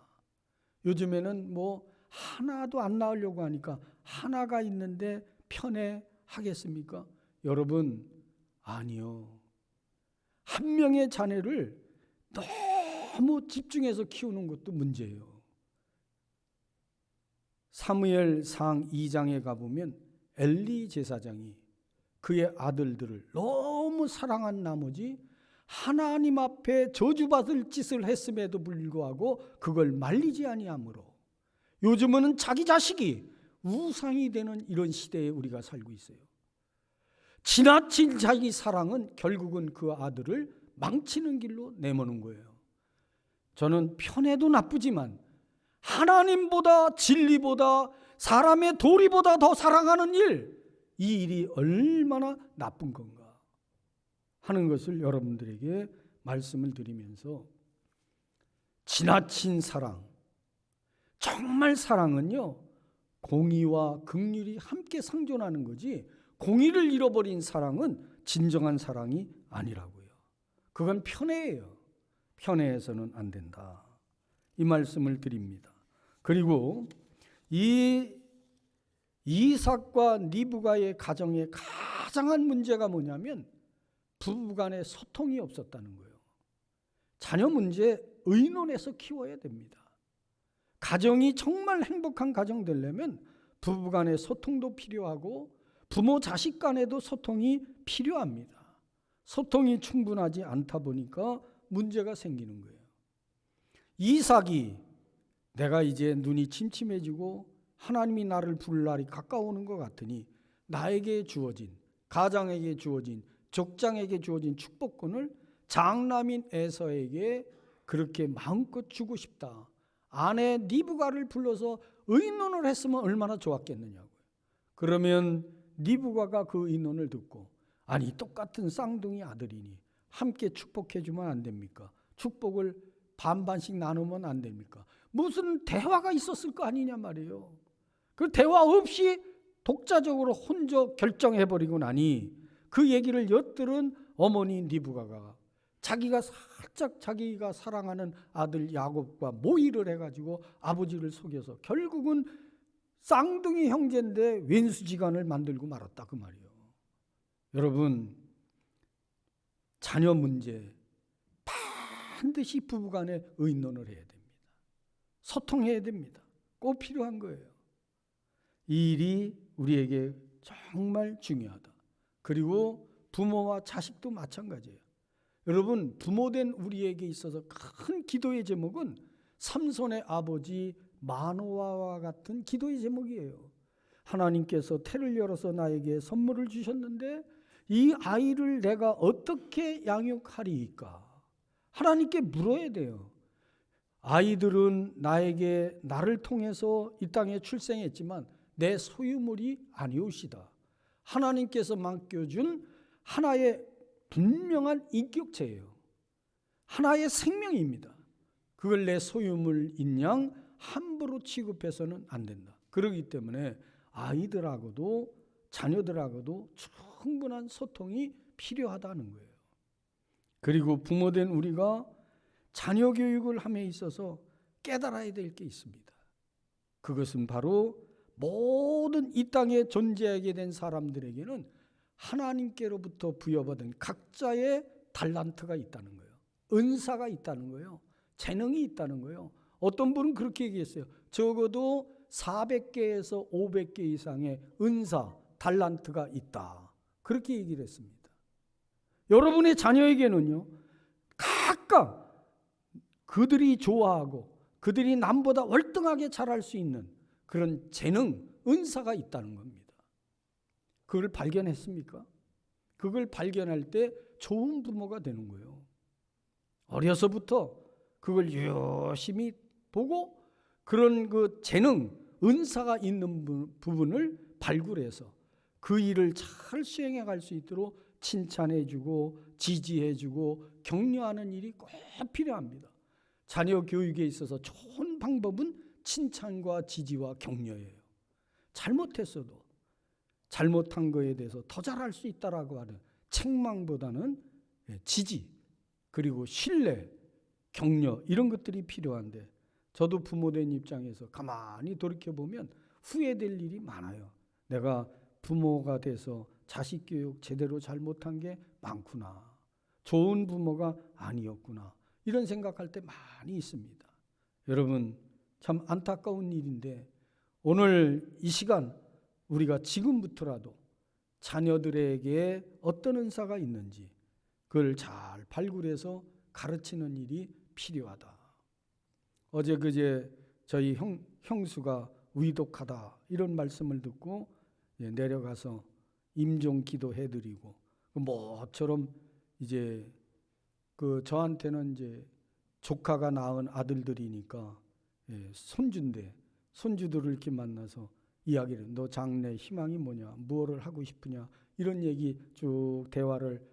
요즘에는 뭐 하나도 안 낳으려고 하니까 하나가 있는데 편애하겠습니까? 여러분 아니요. 한 명의 자녀를 너무 집중해서 키우는 것도 문제예요. 사무엘상 2장에 가보면 엘리 제사장이 그의 아들들을 너무 사랑한 나머지 하나님 앞에 저주받을 짓을 했음에도 불구하고 그걸 말리지 아니하므로 요즘은 자기 자식이 우상이 되는 이런 시대에 우리가 살고 있어요. 지나친 자기 사랑은 결국은 그 아들을 망치는 길로 내모는 거예요. 저는 편애도 나쁘지만 하나님보다 진리보다 사람의 도리보다 더 사랑하는 일, 이 일이 얼마나 나쁜 건가 하는 것을 여러분들에게 말씀을 드리면서 지나친 사랑, 정말 사랑은요 공의와 긍휼이 함께 상존하는 거지 공의를 잃어버린 사랑은 진정한 사랑이 아니라고요. 그건 편애예요. 편애해서는 안 된다. 이 말씀을 드립니다. 그리고 이 이삭과 리브가의 가정의 가장한 문제가 뭐냐면 부부간에 소통이 없었다는 거예요. 자녀 문제 의논해서 키워야 됩니다. 가정이 정말 행복한 가정 되려면 부부간의 소통도 필요하고 부모 자식 간에도 소통이 필요합니다. 소통이 충분하지 않다 보니까 문제가 생기는 거예요. 이삭이 내가 이제 눈이 침침해지고 하나님이 나를 부를 날이 가까워오는 것 같으니 나에게 주어진, 가장에게 주어진, 족장에게 주어진 축복권을 장남인 에서에게 그렇게 마음껏 주고 싶다. 아내 리브가를 불러서 의논을 했으면 얼마나 좋았겠느냐고요. 그러면 리브가가 그 의논을 듣고 아니 똑같은 쌍둥이 아들이니 함께 축복해 주면 안 됩니까? 축복을 반반씩 나누면 안 됩니까? 무슨 대화가 있었을 거 아니냐 말이에요. 그 대화 없이 독자적으로 혼자 결정해버리고 나니 그 얘기를 엿들은 어머니 리브가가 자기가 살짝 자기가 사랑하는 아들 야곱과 모의를 해가지고 아버지를 속여서 결국은 쌍둥이 형제인데 왼수지간을 만들고 말았다 그 말이에요. 여러분 자녀 문제 반드시 부부간에 의논을 해야 됩니다. 소통해야 됩니다. 꼭 필요한 거예요. 이 일이 우리에게 정말 중요하다. 그리고 부모와 자식도 마찬가지예요. 여러분 부모된 우리에게 있어서 큰 기도의 제목은 삼손의 아버지 마노아와 같은 기도의 제목이에요. 하나님께서 태를 열어서 나에게 선물을 주셨는데 이 아이를 내가 어떻게 양육하리이까? 하나님께 물어야 돼요. 아이들은 나를 통해서 이 땅에 출생했지만 내 소유물이 아니오시다. 하나님께서 맡겨준 하나의 분명한 인격체예요. 하나의 생명입니다. 그걸 내 소유물인 양 함부로 취급해서는 안 된다. 그렇기 때문에 아이들하고도 자녀들하고도 충분한 소통이 필요하다는 거예요. 그리고 부모된 우리가 자녀 교육을 함에 있어서 깨달아야 될 게 있습니다. 그것은 바로 모든 이 땅에 존재하게 된 사람들에게는 하나님께로부터 부여받은 각자의 달란트가 있다는 거예요. 은사가 있다는 거예요. 재능이 있다는 거예요. 어떤 분은 그렇게 얘기했어요. 적어도 400개에서 500개 이상의 은사, 달란트가 있다. 그렇게 얘기를 했습니다. 여러분의 자녀에게는요, 각각 그들이 좋아하고 그들이 남보다 월등하게 잘할 수 있는 그런 재능, 은사가 있다는 겁니다. 그걸 발견했습니까? 그걸 발견할 때 좋은 부모가 되는 거예요. 어려서부터 그걸 열심히 보고 그런 그 재능, 은사가 있는 부분을 발굴해서 그 일을 잘 수행해 갈 수 있도록 칭찬해주고 지지해주고 격려하는 일이 꼭 필요합니다. 자녀 교육에 있어서 좋은 방법은 칭찬과 지지와 격려예요. 잘못했어도 잘못한 거에 대해서 더 잘할 수 있다라고 하는 책망보다는 지지, 그리고 신뢰, 격려, 이런 것들이 필요한데, 저도 부모된 입장에서 가만히 돌이켜보면 후회될 일이 많아요. 내가 부모가 돼서 자식 교육 제대로 잘못한 게 많구나, 좋은 부모가 아니었구나, 이런 생각할 때 많이 있습니다. 여러분, 참 안타까운 일인데 오늘 이 시간 우리가 지금부터라도 자녀들에게 어떤 은사가 있는지 그걸 잘 발굴해서 가르치는 일이 필요하다. 어제 그제 저희 형수가 위독하다 이런 말씀을 듣고 내려가서 임종 기도해드리고, 뭐처럼 이제 그 저한테는 이제 조카가 낳은 아들들이니까 손주인데 손주들을 이렇게 만나서 이야기를, 너 장래 희망이 뭐냐, 무엇을 하고 싶으냐, 이런 얘기 쭉 대화를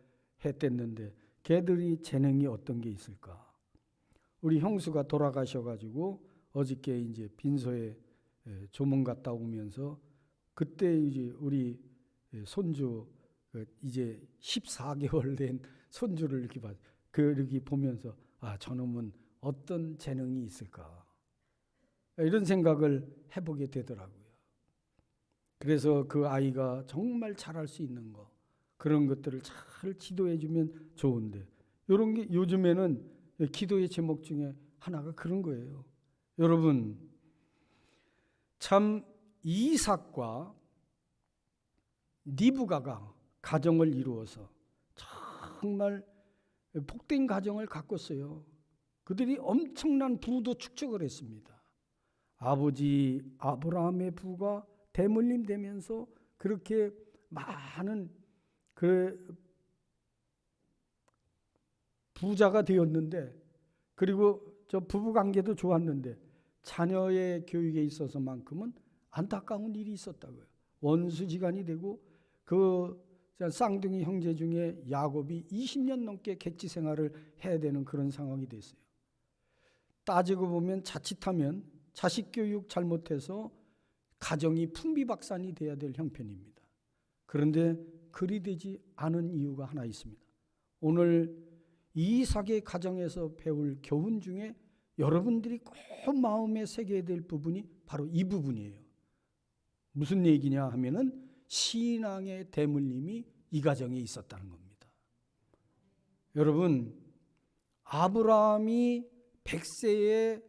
했댔는데 걔들이 재능이 어떤 게 있을까? 우리 형수가 돌아가셔가지고 어저께 이제 빈소에 조문 갔다 오면서 그때 이제 우리 손주 이제 14개월 된 손주를 이렇게 이렇게 보면서 저놈은 어떤 재능이 있을까? 이런 생각을 해보게 되더라고요. 그래서 그 아이가 정말 잘할 수 있는 거, 그런 것들을 잘 지도해주면 좋은데, 이런 게 요즘에는 기도의 제목 중에 하나가 그런 거예요. 여러분, 참 이삭과 리브가가 가정을 이루어서 정말 복된 가정을 가꿨어요. 그들이 엄청난 부도 축적을 했습니다. 아버지 아브라함의 부가 대물림 되면서 그렇게 많은 부자가 되었는데, 그리고 저 부부 관계도 좋았는데 자녀의 교육에 있어서만큼은 안타까운 일이 있었다고요. 원수지간이 되고 그 쌍둥이 형제 중에 야곱이 20년 넘게 객지 생활을 해야 되는 그런 상황이 됐어요. 따지고 보면 자칫하면 자식 교육 잘못해서 가정이 풍비박산이 돼야 될 형편입니다. 그런데 그리 되지 않은 이유가 하나 있습니다. 오늘 이삭의 가정에서 배울 교훈 중에 여러분들이 꼭 마음에 새겨야 될 부분이 바로 이 부분이에요. 무슨 얘기냐 하면은 신앙의 대물림이 이 가정에 있었다는 겁니다. 여러분, 아브라함이 100세에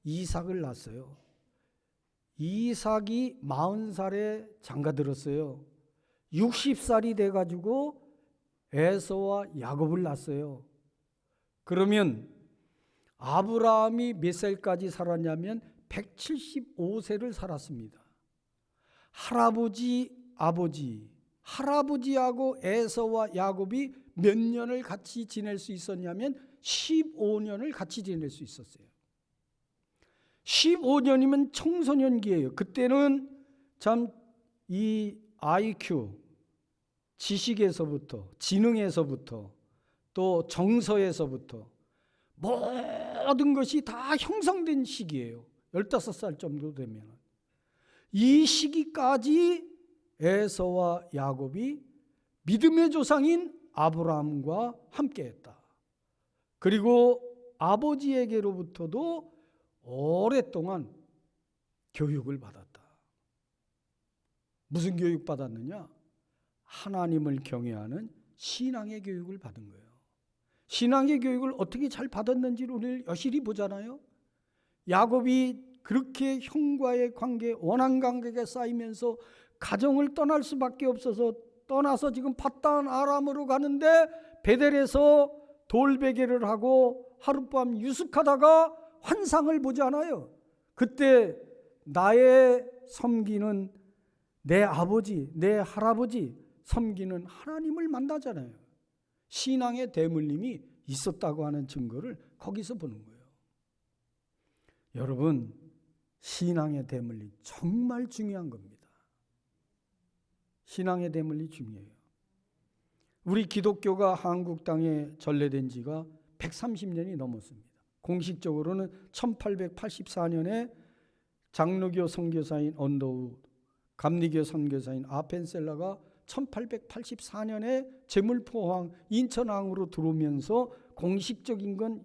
이삭을 낳았어요. 이삭이 40살에 장가들었어요. 60살이 돼가지고 에서와 야곱을 낳았어요. 그러면 아브라함이 몇 살까지 살았냐면 175세를 살았습니다. 할아버지하고 에서와 야곱이 몇 년을 같이 지낼 수 있었냐면 15년을 같이 지낼 수 있었어요. 15년이면 청소년기예요. 그때는 참 이 IQ, 지식에서부터, 지능에서부터, 또 정서에서부터 모든 것이 다 형성된 시기예요. 15살 정도 되면. 이 시기까지 에서와 야곱이 믿음의 조상인 아브라함과 함께했다. 그리고 아버지에게로부터도 오랫동안 교육을 받았다. 무슨 교육 받았느냐? 하나님을 경외하는 신앙의 교육을 받은 거예요. 신앙의 교육을 어떻게 잘 받았는지를 오늘 여실히 보잖아요. 야곱이 그렇게 형과의 관계, 원한 관계가 쌓이면서 가정을 떠날 수밖에 없어서 떠나서 지금 팟단 아람으로 가는데 베델에서 돌베개를 하고 하룻밤 유숙하다가 환상을 보잖아요. 그때 나의 섬기는 내 아버지, 내 할아버지 섬기는 하나님을 만나잖아요. 신앙의 대물림이 있었다고 하는 증거를 거기서 보는 거예요. 여러분, 신앙의 대물림 정말 중요한 겁니다. 신앙의 대물림이 중요해요. 우리 기독교가 한국 땅에 전래된 지가 130년이 넘었습니다. 공식적으로는 1884년에 장로교 선교사인 언더우, 감리교 선교사인 아펜셀라가 1884년에 제물포항 인천항으로 들어오면서 공식적인 건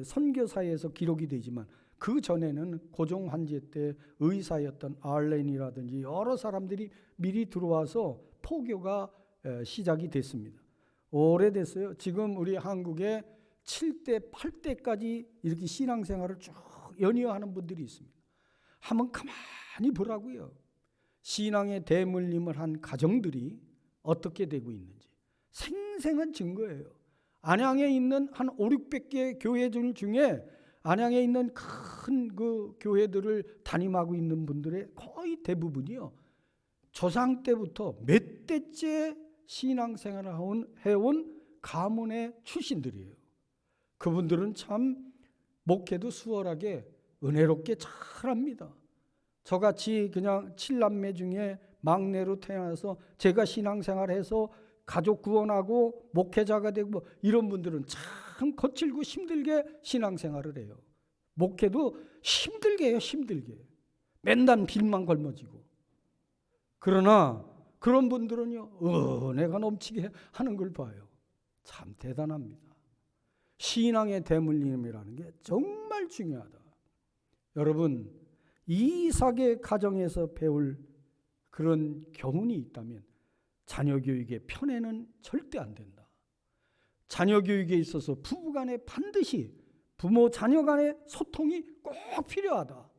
선교사에서 기록이 되지만 그 전에는 고종 황제 때 의사였던 알렌이라든지 여러 사람들이 미리 들어와서 포교가 시작이 됐습니다. 오래됐어요. 지금 우리 한국에 7대, 8대까지 이렇게 신앙생활을 쭉 연이어하는 분들이 있습니다. 한번 가만히 보라고요. 신앙의 대물림을 한 가정들이 어떻게 되고 있는지 생생한 증거예요. 안양에 있는 한 5, 600개 교회들 중에 안양에 있는 큰 그 교회들을 담임하고 있는 분들의 거의 대부분이요, 조상 때부터 몇 대째 신앙생활을 해온 가문의 출신들이에요. 그분들은 참 목회도 수월하게 은혜롭게 잘합니다. 저같이 그냥 7남매 중에 막내로 태어나서 제가 신앙생활해서 가족 구원하고 목회자가 되고 이런 분들은 참 거칠고 힘들게 신앙생활을 해요. 목회도 힘들게 해요. 힘들게. 맨날 빌만 걸머지고. 그러나 그런 분들은요, 은혜가 넘치게 하는 걸 봐요. 참 대단합니다. 신앙의 대물림이라는 게 정말 중요하다. 여러분, 이삭의 가정에서 배울 그런 교훈이 있다면 자녀 교육의 편애는 절대 안 된다. 자녀 교육에 있어서 부부간에 반드시 부모 자녀 간의 소통이 꼭 필요하다.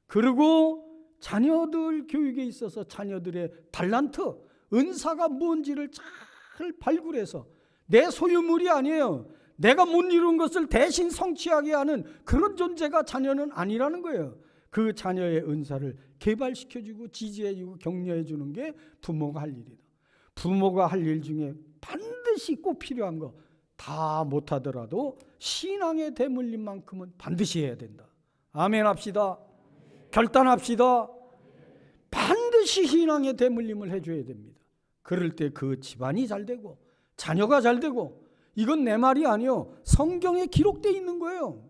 그리고 자녀들 교육에 있어서 자녀들의 달란트, 은사가 뭔지를 잘 발굴해서 내 소유물이 아니에요. 내가 못 이룬 것을 대신 성취하게 하는 그런 존재가 자녀는 아니라는 거예요. 그 자녀의 은사를 개발시켜주고 지지해주고 격려해주는 게 부모가 할 일이다. 부모가 할 일 중에 반드시 꼭 필요한 거 다 못하더라도 신앙의 대물림만큼은 반드시 해야 된다. 아멘 합시다. 결단합시다. 반드시 신앙의 대물림을 해줘야 됩니다. 그럴 때 그 집안이 잘 되고 자녀가 잘 되고, 이건 내 말이 아니요, 성경에 기록되어 있는 거예요.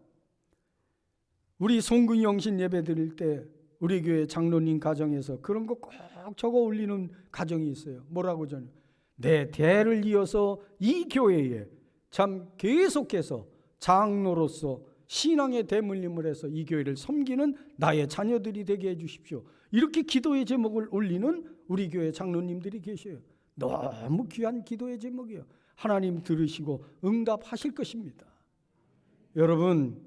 우리 송근영신 예배 드릴 때 우리 교회 장로님 가정에서 그런 거 꼭 적어 올리는 가정이 있어요. 뭐라고 전해? 내 대를 이어서 이 교회에 참 계속해서 장로로서 신앙의 대물림을 해서 이 교회를 섬기는 나의 자녀들이 되게 해주십시오. 이렇게 기도의 제목을 올리는 우리 교회 장로님들이 계셔요. 너무 귀한 기도의 제목이에요. 하나님 들으시고 응답하실 것입니다. 여러분,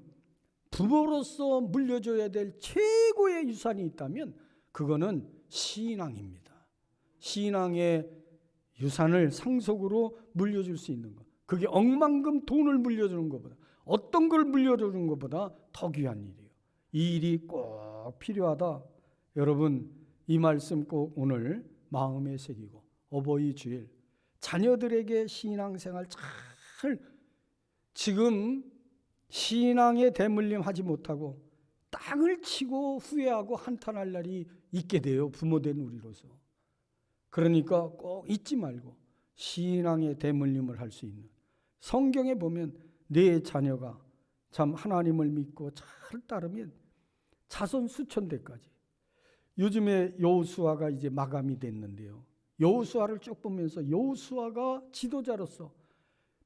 부모로서 물려줘야 될 최고의 유산이 있다면 그거는 신앙입니다. 신앙의 유산을 상속으로 물려줄 수 있는 것, 그게 억만금 돈을 물려주는 것보다, 어떤 걸 물려주는 것보다 더 귀한 일이에요. 이 일이 꼭 필요하다. 여러분, 이 말씀 꼭 오늘 마음에 새기고 어버이 주일 자녀들에게 신앙생활 잘, 지금 신앙에 대물림 하지 못하고 땅을 치고 후회하고 한탄할 날이 있게 돼요. 부모된 우리로서. 그러니까 꼭 잊지 말고 신앙의 대물림을 할 수 있는, 성경에 보면 내 자녀가 참 하나님을 믿고 잘 따르면 자손 수천 대까지. 요즘에 여호수아가 이제 마감이 됐는데요, 여호수아를 쭉 보면서 여호수아가 지도자로서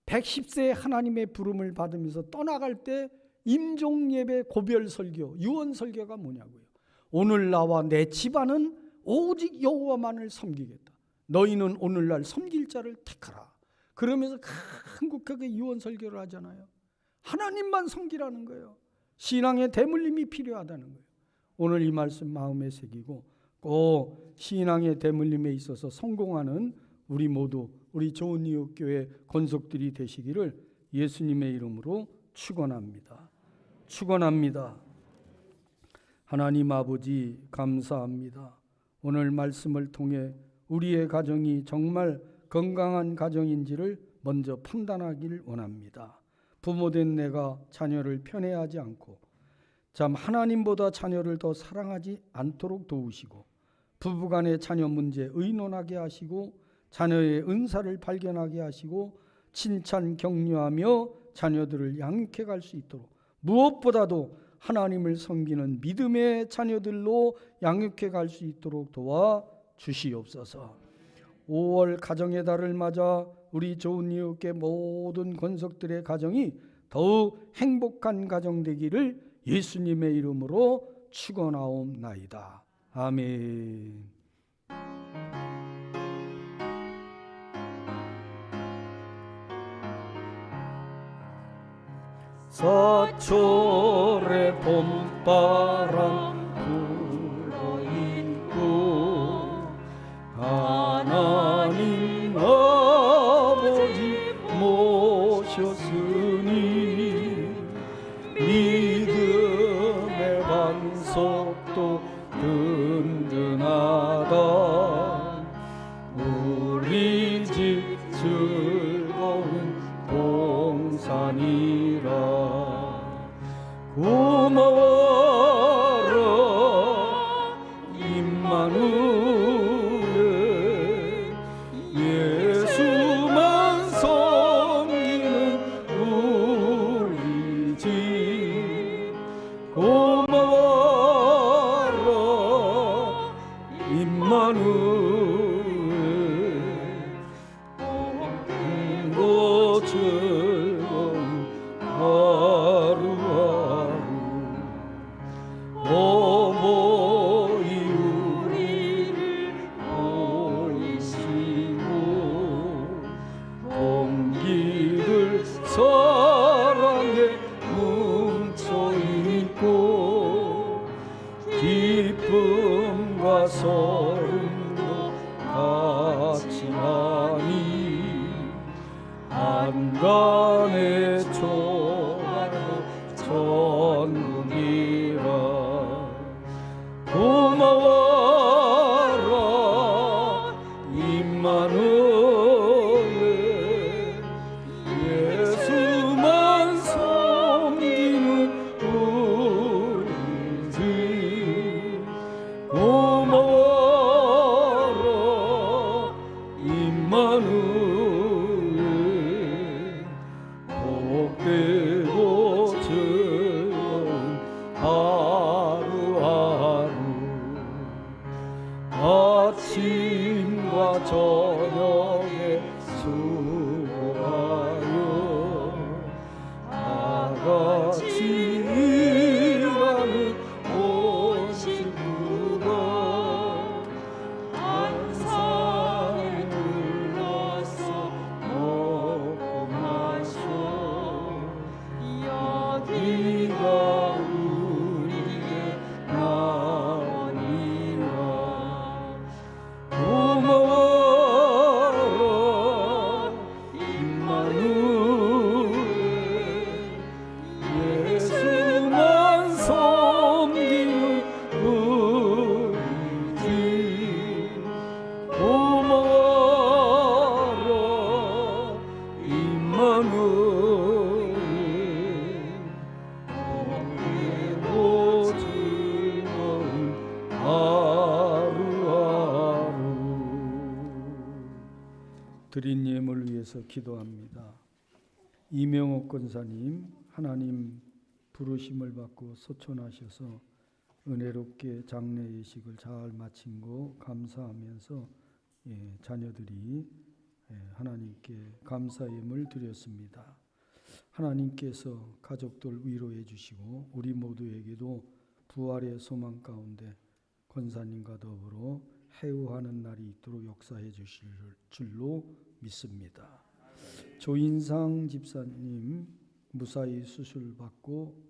110세에 하나님의 부름을 받으면서 떠나갈 때 임종예배, 고별 설교, 유언 설교가 뭐냐고요. 오늘 나와 내 집안은 오직 여호와만을 섬기겠다. 너희는 오늘날 섬길 자를 택하라. 그러면서 한국하게 유언 설교를 하잖아요. 하나님만 섬기라는 거예요. 신앙의 대물림이 필요하다는 거예요. 오늘 이 말씀 마음에 새기고 꼭 신앙의 대물림에 있어서 성공하는 우리 모두 우리 좋은 이웃 교회 권속들이 되시기를 예수님의 이름으로 축원합니다. 축원합니다. 하나님 아버지 감사합니다. 오늘 말씀을 통해 우리의 가정이 정말 건강한 가정인지를 먼저 판단하기를 원합니다. 부모된 내가 자녀를 편애하지 않고 참 하나님보다 자녀를 더 사랑하지 않도록 도우시고 부부간의 자녀 문제 의논하게 하시고 자녀의 은사를 발견하게 하시고 칭찬 격려하며 자녀들을 양육해 갈 수 있도록 무엇보다도 하나님을 섬기는 믿음의 자녀들로 양육해 갈 수 있도록 도와 주시옵소서. 5월 가정의 달을 맞아 우리 좋은 이웃께 모든 권속들의 가정이 더욱 행복한 가정 되기를 예수님의 이름으로 축원하옵나이다. 아멘. 서초의 봄바람 불어있고 하나님 아버지 모셨으니 믿음의 반석도 든든하다. 우리 집 즐거운 동산이라. 고마워라 임마누엘. 예수만 섬기는 우리 집. 고마워라 임마누엘. 오 즐거운 하루하루 어머니 우리를 보이시고 동기들 사랑에 뭉쳐있고 기쁨과 소름도 같이 하니 한간의 초가도 전국이라. 고마워라 임마누엘. 예수만 섬기는 우리 집. 고마워라 임마누엘. 복되고 즐거운 하루하루 아침과 저녁에 수고하여 다같이 일하는 온 식구가 한상에 눌러서 먹고 마셔 여기가 우리의 나오니라. 고마워라 임마누엘. 예수만 섬기는 우리 집. 고마워라 임마누엘. 복되고 즐거운 하루하루. 드린 예물 위해서 기도합니다. 이명옥 권사님, 하나님 부르심을 받고 소천하셔서 은혜롭게 장례 예식을 잘 마친 거 감사하면서 자녀들이 하나님께 감사 예물 드렸습니다. 하나님께서 가족들 위로해 주시고 우리 모두에게도 부활의 소망 가운데 권사님과 더불어 해우하는 날이 있도록 역사해 주실 줄로 믿습니다. 조인상 집사님 무사히 수술받고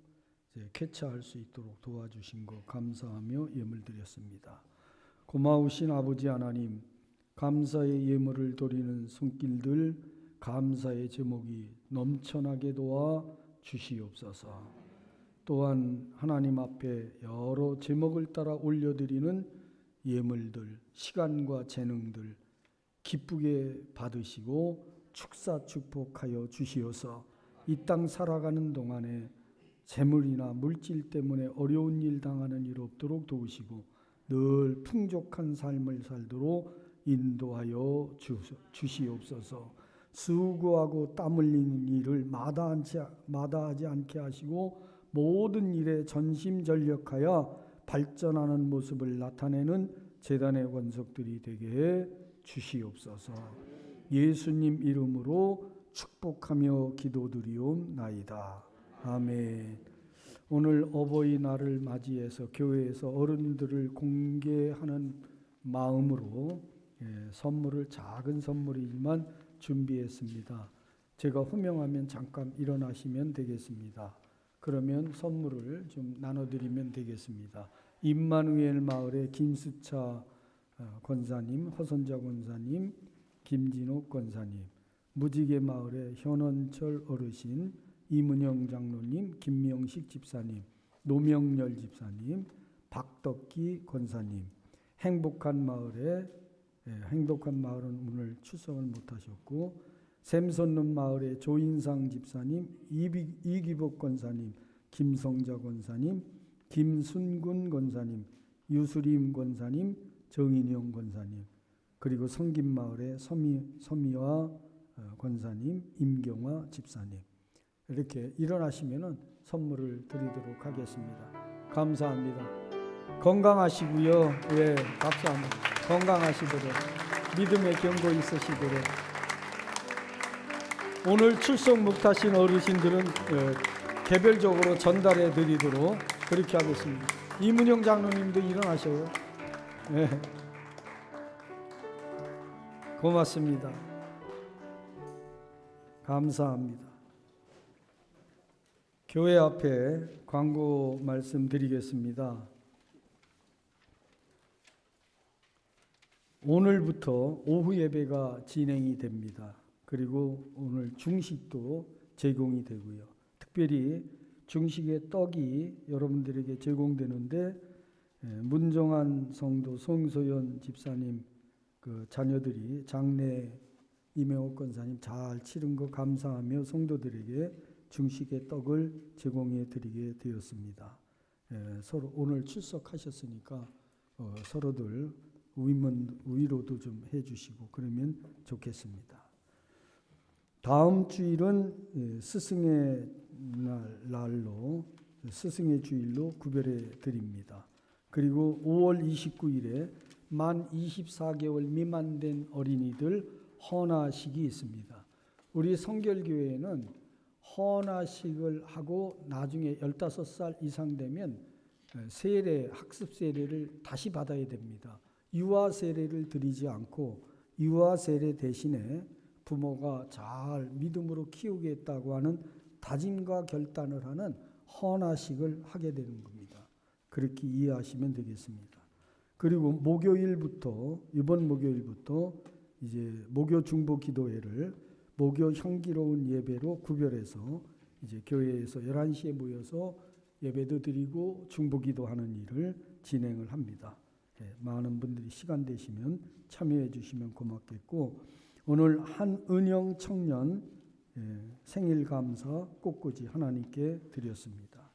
쾌차할 수 있도록 도와주신 것 감사하며 예물 드렸습니다. 고마우신 아버지 하나님, 감사의 예물을 드리는 손길들 감사의 제목이 넘쳐나게 도와 주시옵소서. 또한 하나님 앞에 여러 제목을 따라 올려드리는 예물들, 시간과 재능들 기쁘게 받으시고 축사 축복하여 주시어서 이 땅 살아가는 동안에 재물이나 물질 때문에 어려운 일 당하는 일 없도록 도우시고 늘 풍족한 삶을 살도록 인도하여 주시옵소서. 수고하고 땀 흘리는 일을 마다하지 않게 하시고 모든 일에 전심전력하여 발전하는 모습을 나타내는 제단의 권속들이 되게 해 주시옵소서. 예수님 이름으로 축복하며 기도드리옵나이다. 아멘. 오늘 어버이날을 맞이해서 교회에서 어른들을 공개하는 마음으로 선물을 작은 선물이지만 준비했습니다. 제가 호명하면 잠깐 일어나시면 되겠습니다. 그러면 선물을 좀 나눠드리면 되겠습니다. 임마누엘 마을의 김수차 권사님, 허선자 권사님, 김진옥 권사님, 무지개 마을의 현원철 어르신, 이문영 장로님, 김명식 집사님, 노명열 집사님, 박덕기 권사님, 행복한 마을은 오늘 출석을 못하셨고 샘선룸 마을의 조인상 집사님, 이기복 권사님, 김성자 권사님, 김순군 권사님, 유수림 권사님, 정인영 권사님, 그리고 성김마을의 서미화 권사님, 임경화 집사님, 이렇게 일어나시면은 선물을 드리도록 하겠습니다. 감사합니다. 건강하시고요. 예, 박수 한번. 건강하시도록 믿음의 경고 있으시도록. 오늘 출석 못하신 어르신들은 개별적으로 전달해 드리도록 그렇게 하겠습니다. 이문영 장로님도 일어나셔요. 예. 고맙습니다. 감사합니다. 교회 앞에 광고 말씀드리겠습니다. 오늘부터 오후 예배가 진행이 됩니다. 그리고 오늘 중식도 제공이 되고요. 특별히 중식의 떡이 여러분들에게 제공되는데 문정한 성도 송소연 집사님 그 자녀들이 장례 이명옥 권사님 잘 치른 거 감사하며 성도들에게 중식의 떡을 제공해 드리게 되었습니다. 서로 오늘 출석하셨으니까 서로들 위로도 좀 해주시고 그러면 좋겠습니다. 다음 주일은 스승의 날로 스승의 주일로 구별해 드립니다. 그리고 5월 29일에 만 24개월 미만 된 어린이들 헌화식이 있습니다. 우리 성결교회는 헌화식을 하고 나중에 15살 이상 되면 세례, 학습 세례를 다시 받아야 됩니다. 유아 세례를 드리지 않고 유아 세례 대신에 부모가 잘 믿음으로 키우겠다고 하는 다짐과 결단을 하는 헌화식을 하게 되는 겁니다. 그렇게 이해하시면 되겠습니다. 그리고 이번 목요일부터 이제 목요 중보 기도회를 목요 향기로운 예배로 구별해서 이제 교회에서 11시에 모여서 예배도 드리고 중보 기도하는 일을 진행을 합니다. 많은 분들이 시간 되시면 참여해 주시면 고맙겠고 오늘 한은영 청년 생일 감사 꽃꽂이 하나님께 드렸습니다.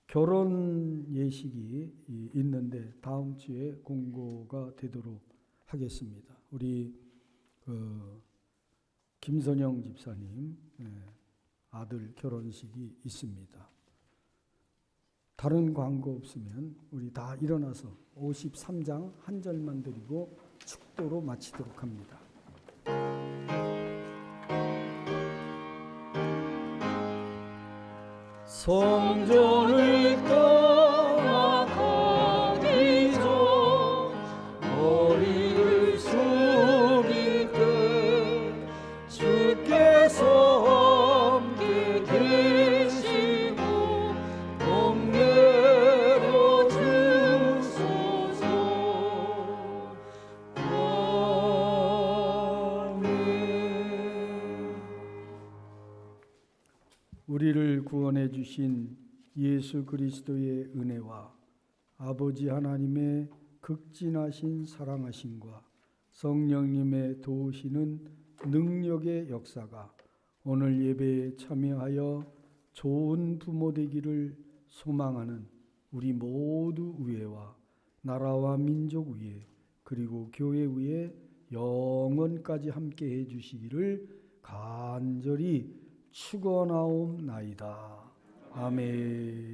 결혼 예식이 있는데 다음 주에 공고가 되도록 하겠습니다. 우리 김선영 집사님 아들 결혼식이 있습니다. 다른 광고 없으면 우리 다 일어나서 53장 한 절만 드리고 축도로 마치도록 합니다. 성전을 떠나가기 전 머리를 숙일 때 주께서 함께 계시고 복 내려 주소서. 아멘. 우리를 구원해 주신 예수 그리스도의 은혜와 아버지 하나님의 극진하신 사랑하심과 성령님의 도우시는 능력의 역사가 오늘 예배에 참여하여 좋은 부모 되기를 소망하는 우리 모두 위에와 나라와 민족 위에 그리고 교회 위에 영원까지 함께 해주시기를 간절히 축원하옵나이다. 아멘.